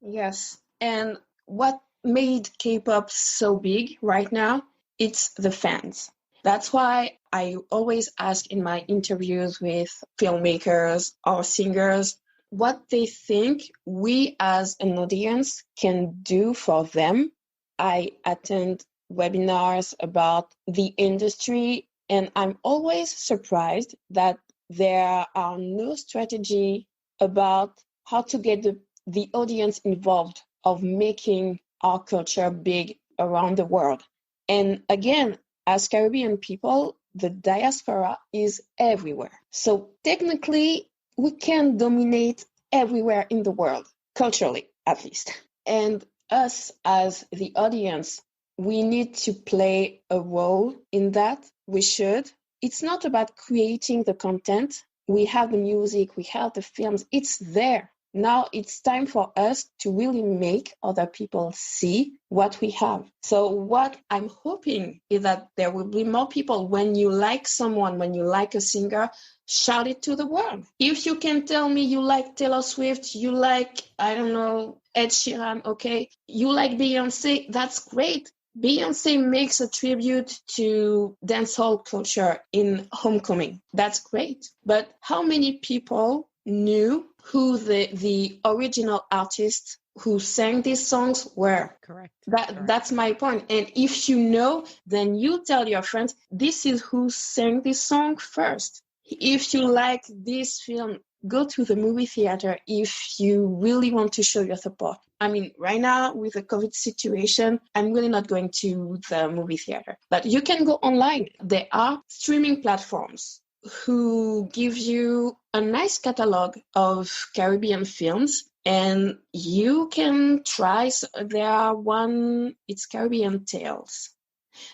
Yes. And what made K-pop so big right now, it's the fans. That's why I always ask in my interviews with filmmakers or singers what they think we as an audience can do for them. I attend webinars about the industry, and I'm always surprised that there are no strategy about how to get the audience involved of making our culture big around the world. And again, as Caribbean people, the diaspora is everywhere. So technically, we can dominate everywhere in the world, culturally at least. And us as the audience, we need to play a role in that. We should. It's not about creating the content. We have the music, we have the films, it's there. Now it's time for us to really make other people see what we have. So what I'm hoping is that there will be more people, when you like someone, when you like a singer, shout it to the world. If you can tell me you like Taylor Swift, you like, I don't know, Ed Sheeran, okay, you like Beyonce, that's great. Beyonce makes a tribute to dancehall culture in Homecoming. That's great. But how many people knew who the original artist who sang these songs were. Correct. That's my point. And if you know, then you tell your friends, this is who sang this song first. If you like this film, go to the movie theater if you really want to show your support. I mean, right now with the COVID situation, I'm really not going to the movie theater. But you can go online. There are streaming platforms who give you a nice catalog of Caribbean films, and you can try. There are one, it's Caribbean Tales.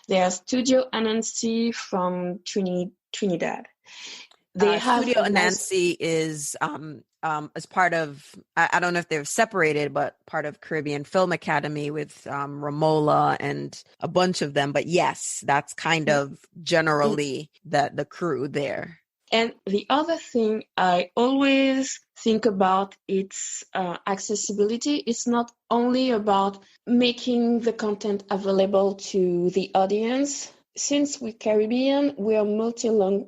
There's Studio Anansi from Trinidad. They have Studio Anansi is as part of, I don't know if they're separated, but part of Caribbean Film Academy with Ramola and a bunch of them. But yes, that's kind of generally the crew there. And the other thing I always think about, it's accessibility. It's not only about making the content available to the audience. Since we're Caribbean, we are multilingual.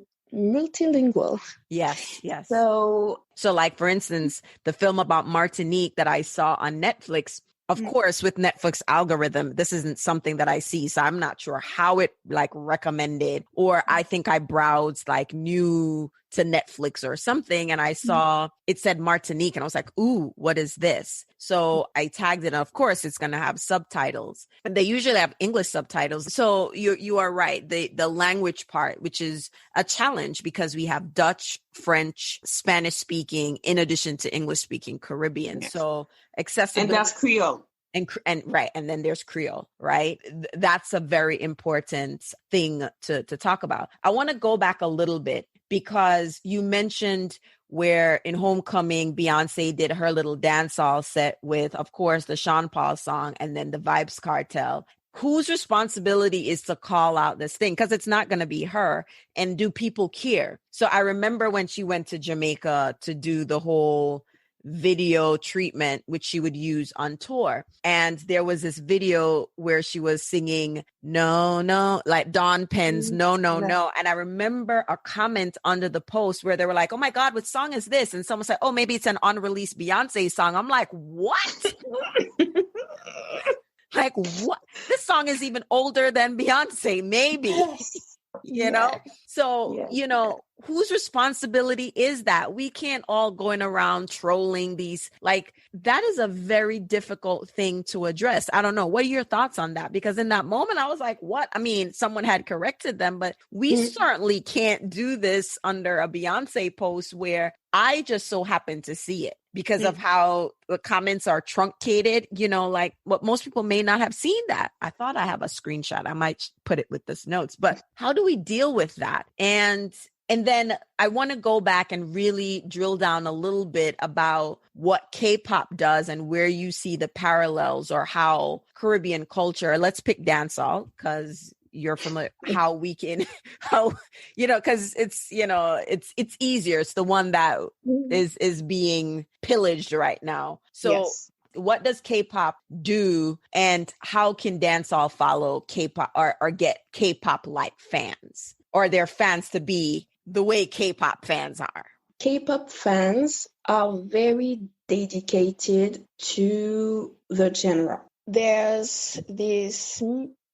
Yes. So like, for instance, the film about Martinique that I saw on Netflix, of course, with Netflix algorithm, this isn't something that I see. So I'm not sure how it like recommended, or I think I browsed like new to Netflix or something, and I saw it said Martinique, and I was like, ooh, what is this? So I tagged it, and of course it's going to have subtitles, but they usually have English subtitles. So you are right. The language part, which is a challenge because we have Dutch, French, Spanish speaking, in addition to English speaking Caribbean. Yes. So accessibility. And that's Creole. And right. And then there's Creole, right? That's a very important thing to talk about. I want to go back a little bit because you mentioned where in Homecoming, Beyonce did her little dancehall set with, of course, the Sean Paul song and then the Vibes Cartel. Whose responsibility is to call out this thing? Because it's not going to be her. And do people care? So I remember when she went to Jamaica to do the whole video treatment, which she would use on tour. And there was this video where she was singing, no, like Dawn Penn's No. And I remember a comment under the post where they were like, oh my God, what song is this? And someone said, oh, maybe it's an unreleased Beyonce song. I'm like, what? Like, what? This song is even older than Beyonce, maybe. Yes. You know? So, you know, whose responsibility is that? We can't all going around trolling these. Like, that is a very difficult thing to address. I don't know. What are your thoughts on that? Because in that moment, I was like, what? I mean, someone had corrected them, but we certainly can't do this under a Beyonce post where I just so happen to see it because of how the comments are truncated, you know, like what most people may not have seen that. I thought I have a screenshot. I might put it with this notes, but how do we deal with that? And then I want to go back and really drill down a little bit about what K-pop does and where you see the parallels or how Caribbean culture, let's pick dancehall because you're familiar, how we can, how, you know, because it's, you know, it's easier. It's the one that is being pillaged right now. So what does K-pop do and how can dancehall follow K-pop or get K-pop like fans or their fans to be the way K-pop fans are? K-pop fans are very dedicated to the genre. There's this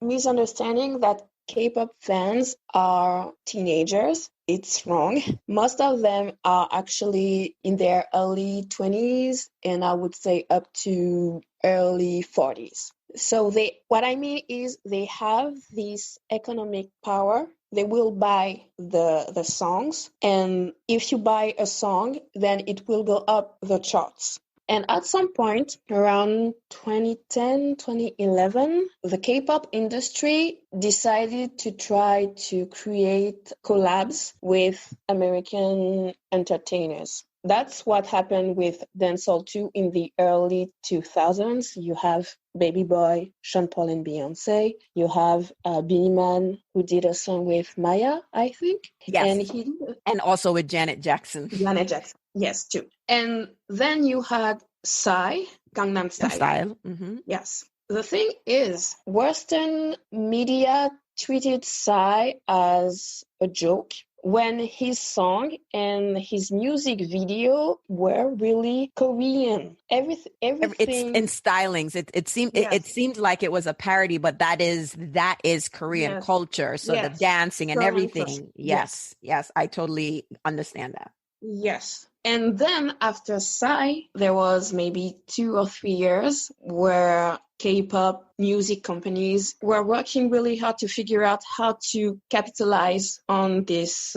misunderstanding that K-pop fans are teenagers. It's wrong. Most of them are actually in their early 20s and I would say up to early 40s. So what I mean is they have this economic power. They will buy the songs, and if you buy a song, then it will go up the charts. And at some point around 2010, 2011, the K-pop industry decided to try to create collabs with American entertainers. That's what happened with Dancehall 2 in the early 2000s. You have Baby Boy, Sean Paul and Beyonce. You have Beenie Man, who did a song with Maya, I think. Yes. And also with Janet Jackson. Yes, too. And then you had Psy, Gangnam Style. Mm-hmm. Yes. The thing is, Western media treated Psy as a joke. when his song and his music video were really Korean. It's Everything. in stylings. It Yes. seemed like it was a parody, but that is Korean Yes. culture. So the Yes. dancing and Korean culture. everything. Yes. Yes, yes, I totally understand that. Yes. And then after Psy, there was maybe 2 or 3 years where K-pop music companies were working really hard to figure out how to capitalize on this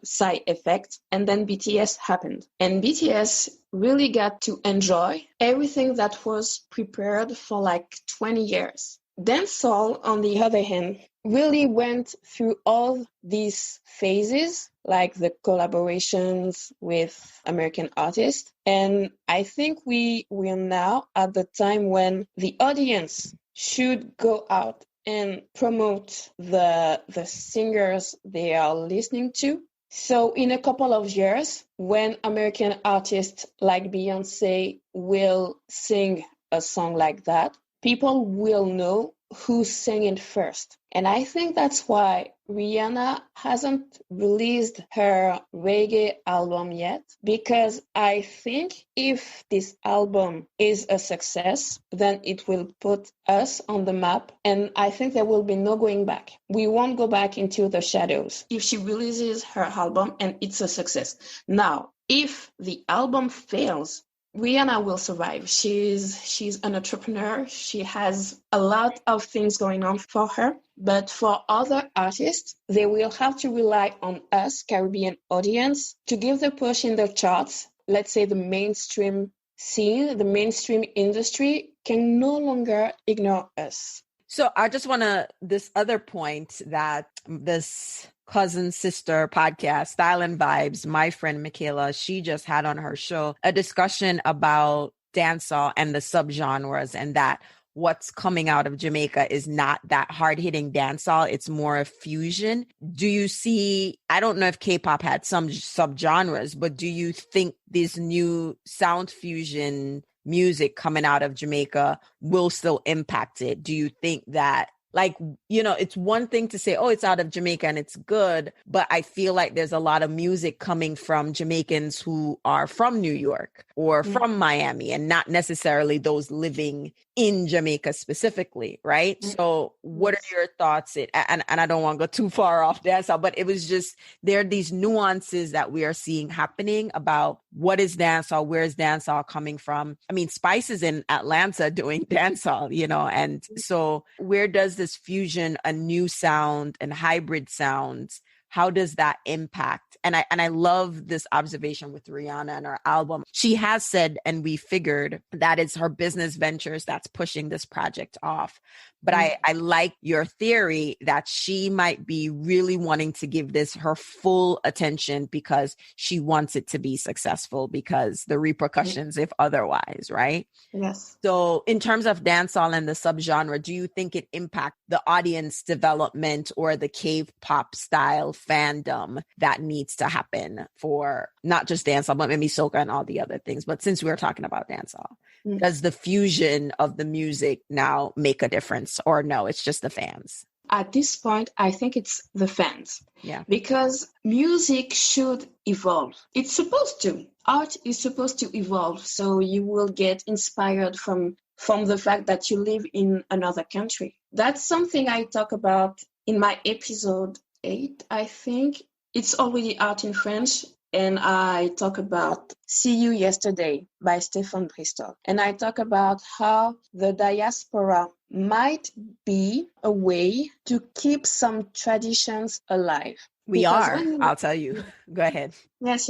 Psy effect. And then BTS happened. And BTS really got to enjoy everything that was prepared for like 20 years. Dancehall, on the other hand, really went through all these phases, like the collaborations with American artists. And I think we are now at the time when the audience should go out and promote the singers they are listening to. So in a couple of years, when American artists like Beyonce will sing a song like that, people will know who sang it first. And I think that's why Rihanna hasn't released her reggae album yet, because I think if this album is a success, then it will put us on the map. And I think there will be no going back. We won't go back into the shadows if she releases her album and it's a success. Now, if the album fails, Rihanna will survive. She's an entrepreneur. She has a lot of things going on for her. But for other artists, they will have to rely on us, Caribbean audience, to give the push in the charts. Let's say the mainstream scene, the mainstream industry can no longer ignore us. So I just want to, this other point that this cousin sister podcast, Style and Vibes, my friend Michaela, she just had on her show a discussion about dancehall and the subgenres, and that what's coming out of Jamaica is not that hard-hitting dancehall. It's more of fusion. Do you see, I don't know if K-pop had some subgenres, but do you think this new sound fusion music coming out of Jamaica will still impact it? Do you think that, like, you know, it's one thing to say, oh, it's out of Jamaica and it's good, but I feel like there's a lot of music coming from Jamaicans who are from New York or from Miami, and not necessarily those living in Jamaica specifically, right? So what are your thoughts? And I don't want to go too far off dancehall, but it was just, there are these nuances that we are seeing happening about what is dancehall, where is dancehall coming from? I mean, Spice is in Atlanta doing dancehall, you know, and so where does this fusion, a new sound and hybrid sounds, how does that impact? And I love this observation with Rihanna and her album. She has said, and we figured that it's her business ventures that's pushing this project off. But I like your theory that she might be really wanting to give this her full attention because she wants it to be successful, because the repercussions if otherwise, right? Yes. So in terms of dancehall and the subgenre, do you think it impacts the audience development or the K-pop style fandom that needs to happen for not just dancehall, but maybe soca and all the other things? But since we're talking about dancehall, does the fusion of the music now make a difference, or no, it's just the fans? At this point, I think it's the fans. Yeah. Because music should evolve. It's supposed to. Art is supposed to evolve. So you will get inspired from the fact that you live in another country. That's something I talk about in my episode 8, I think. It's already out in French. And I talk about See You Yesterday by Stéphane Bristol. And I talk about how the diaspora might be a way to keep some traditions alive. I'll tell you. Go ahead. Yes.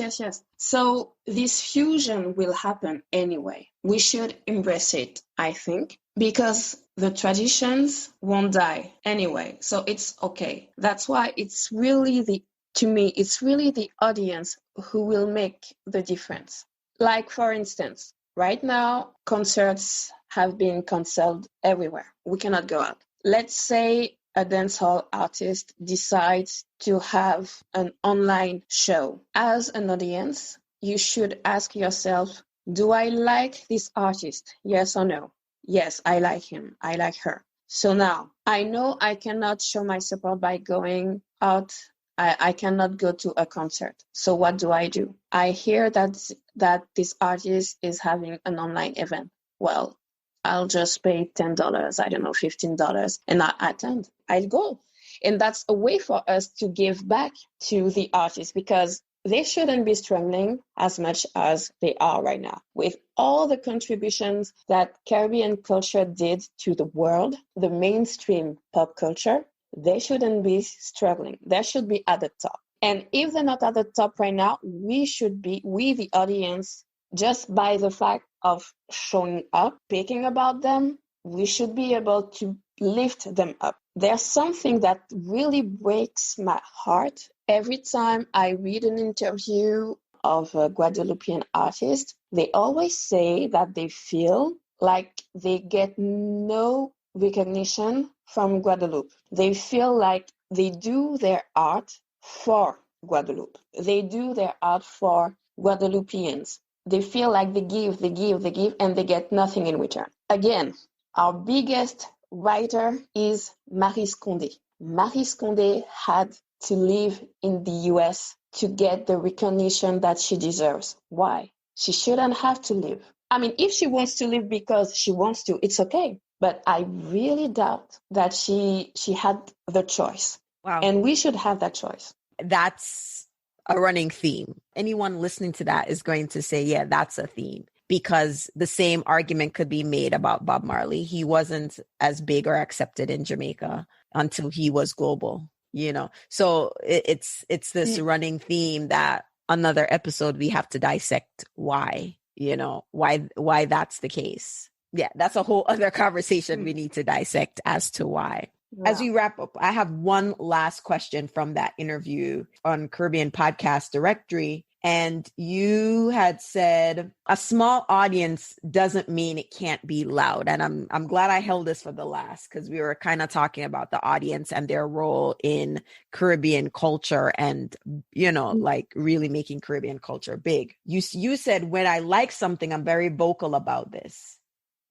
So this fusion will happen anyway. We should embrace it, I think, because the traditions won't die anyway. So it's okay. That's why it's really to me, it's really the audience who will make the difference. Like, for instance, right now, concerts have been canceled everywhere. We cannot go out. Let's say a dancehall artist decides to have an online show. As an audience, you should ask yourself, do I like this artist? Yes or no? Yes, I like him. I like her. So now, I know I cannot show my support by going out I cannot go to a concert. So what do? I hear that this artist is having an online event. Well, I'll just pay $10, I don't know, $15, and I attend. I'll go. And that's a way for us to give back to the artists, because they shouldn't be struggling as much as they are right now. With all the contributions that Caribbean culture did to the world, the mainstream pop culture, they shouldn't be struggling. They should be at the top. And if they're not at the top right now, we, the audience, just by the fact of showing up, speaking about them, we should be able to lift them up. There's something that really breaks my heart every time I read an interview of a Guadeloupean artist. They always say that they feel like they get no recognition from Guadeloupe. They feel like they do their art for Guadeloupe. They do their art for Guadeloupeans. They feel like they give, and they get nothing in return. Again, our biggest writer is Maryse Condé. Maryse Condé had to live in the US to get the recognition that she deserves. Why? She shouldn't have to live. I mean, if she wants to live because she wants to, it's okay. But I really doubt that she had the choice. Wow. And we should have that choice. That's a running theme. Anyone listening to that is going to say, yeah, that's a theme. Because the same argument could be made about Bob Marley. He wasn't as big or accepted in Jamaica until he was global, you know. So it's this running theme that another episode we have to dissect why, you know, why that's the case. Yeah, that's a whole other conversation we need to dissect as to why. Yeah. As we wrap up, I have one last question from that interview on Caribbean Podcast Directory. And you had said a small audience doesn't mean it can't be loud. And I'm glad I held this for the last, because we were kind of talking about the audience and their role in Caribbean culture and, you know, like really making Caribbean culture big. You said, when I like something, I'm very vocal about this.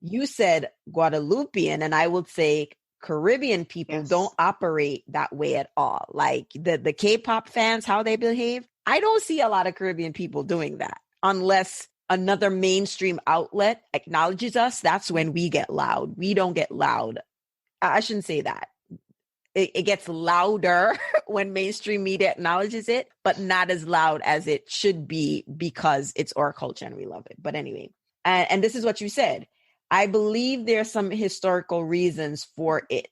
You said Guadeloupean, and I would say Caribbean people don't operate that way at all. Like the K-pop fans, how they behave. I don't see a lot of Caribbean people doing that unless another mainstream outlet acknowledges us. That's when we get loud. We don't get loud. I shouldn't say that. It gets louder when mainstream media acknowledges it, but not as loud as it should be because it's our culture and we love it. But anyway, and this is what you said. I believe there are some historical reasons for it.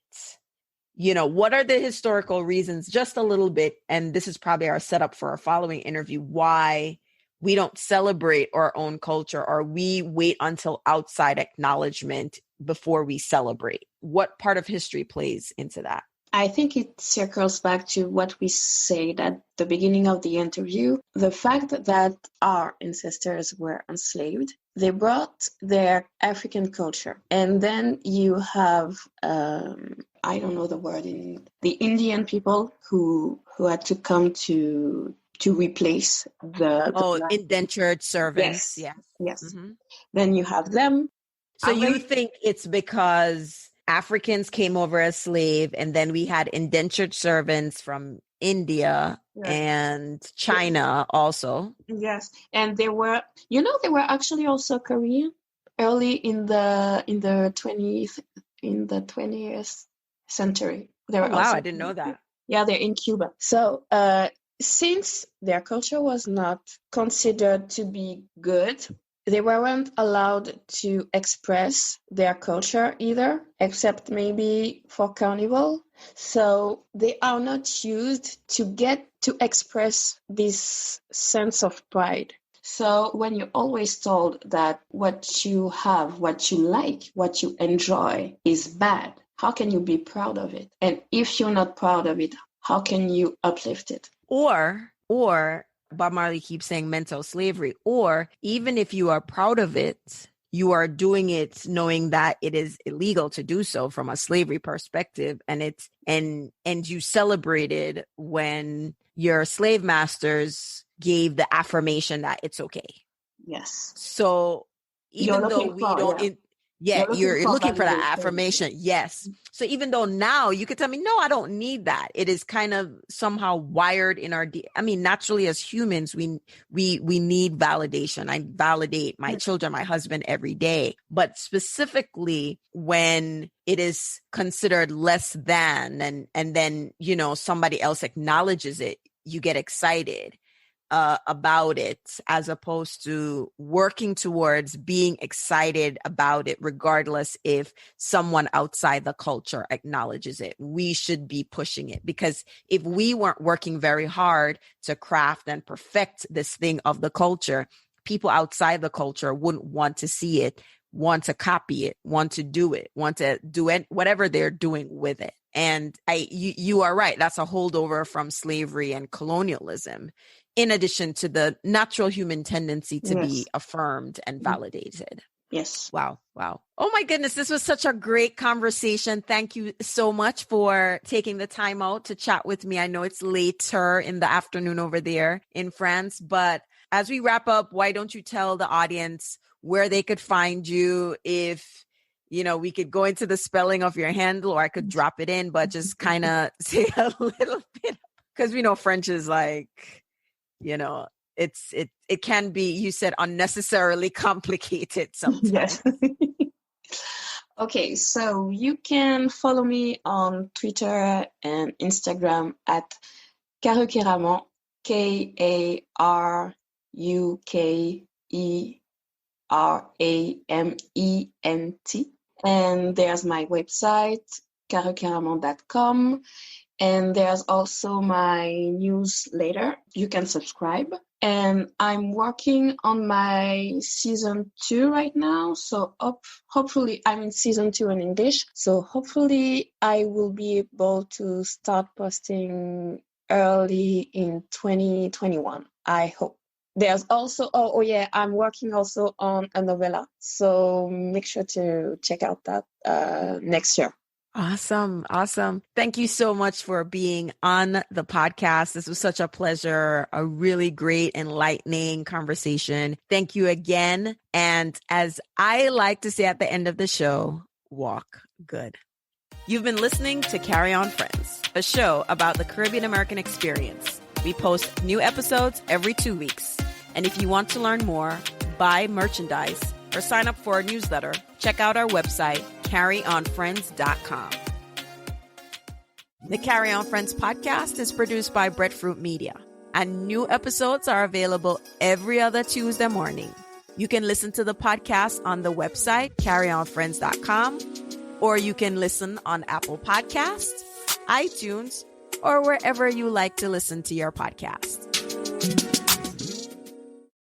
You know, what are the historical reasons? Just a little bit. And this is probably our setup for our following interview, why we don't celebrate our own culture, or we wait until outside acknowledgement before we celebrate. What part of history plays into that? I think it circles back to what we said at the beginning of the interview. The fact that our ancestors were enslaved, they brought their African culture. And then you have, I don't know the word, the Indian people who had to come to replace the indentured servants. Yes. Mm-hmm. Then you have them. So you think it's because Africans came over as slave, and then we had indentured servants from India and China also. Yes, and they were actually also Korean early in the 20th century. They were I didn't know that. Yeah, they're in Cuba. So since their culture was not considered to be good, they weren't allowed to express their culture either, except maybe for carnival. So they are not used to get to express this sense of pride. So when you're always told that what you have, what you like, what you enjoy is bad, how can you be proud of it? And if you're not proud of it, how can you uplift it? Or Bob Marley keeps saying mental slavery, or even if you are proud of it, you are doing it knowing that it is illegal to do so from a slavery perspective. And you celebrated when your slave masters gave the affirmation that it's okay. Yes. So even though we don't, Yeah, you're for looking for that validation. affirmation. Yes. So even though now you could tell me, no, I don't need that. It is kind of somehow wired in our, I mean, naturally as humans, we need validation. I validate my children, my husband every day, but specifically when it is considered less than, and then, you know, somebody else acknowledges it, you get excited about it, as opposed to working towards being excited about it, regardless if someone outside the culture acknowledges it. We should be pushing it, because if we weren't working very hard to craft and perfect this thing of the culture, people outside the culture wouldn't want to see it, want to copy it, want to do it, want to do it, whatever they're doing with it. And you are right. That's a holdover from slavery and colonialism, in addition to the natural human tendency to be affirmed and validated. Yes. Wow. Wow. Oh my goodness. This was such a great conversation. Thank you so much for taking the time out to chat with me. I know it's later in the afternoon over there in France, but as we wrap up, why don't you tell the audience where they could find you? If, you know, we could go into the spelling of your handle, or I could drop it in, but just kind of say a little bit, because we know French is like, you know, it can be, you said, unnecessarily complicated sometimes. Yes. Okay, so you can follow me on Twitter and Instagram at Karukeraman, KARUKERAMENT. And there's my website, karukeraman.com. And there's also my newsletter. You can subscribe. And I'm working on my season 2 right now. So hopefully I'm in season 2 in English. So hopefully I will be able to start posting early in 2021. I hope. There's also, I'm working also on a novella. So make sure to check out that next year. Awesome. Awesome. Thank you so much for being on the podcast. This was such a pleasure, a really great, enlightening conversation. Thank you again. And as I like to say at the end of the show, walk good. You've been listening to Carry On Friends, a show about the Caribbean American experience. We post new episodes every 2 weeks. And if you want to learn more, buy merchandise, or sign up for our newsletter, check out our website, carryonfriends.com. The Carry On Friends podcast is produced by Breadfruit Media, and new episodes are available every other Tuesday morning. You can listen to the podcast on the website, carryonfriends.com, or you can listen on Apple Podcasts, iTunes, or wherever you like to listen to your podcast.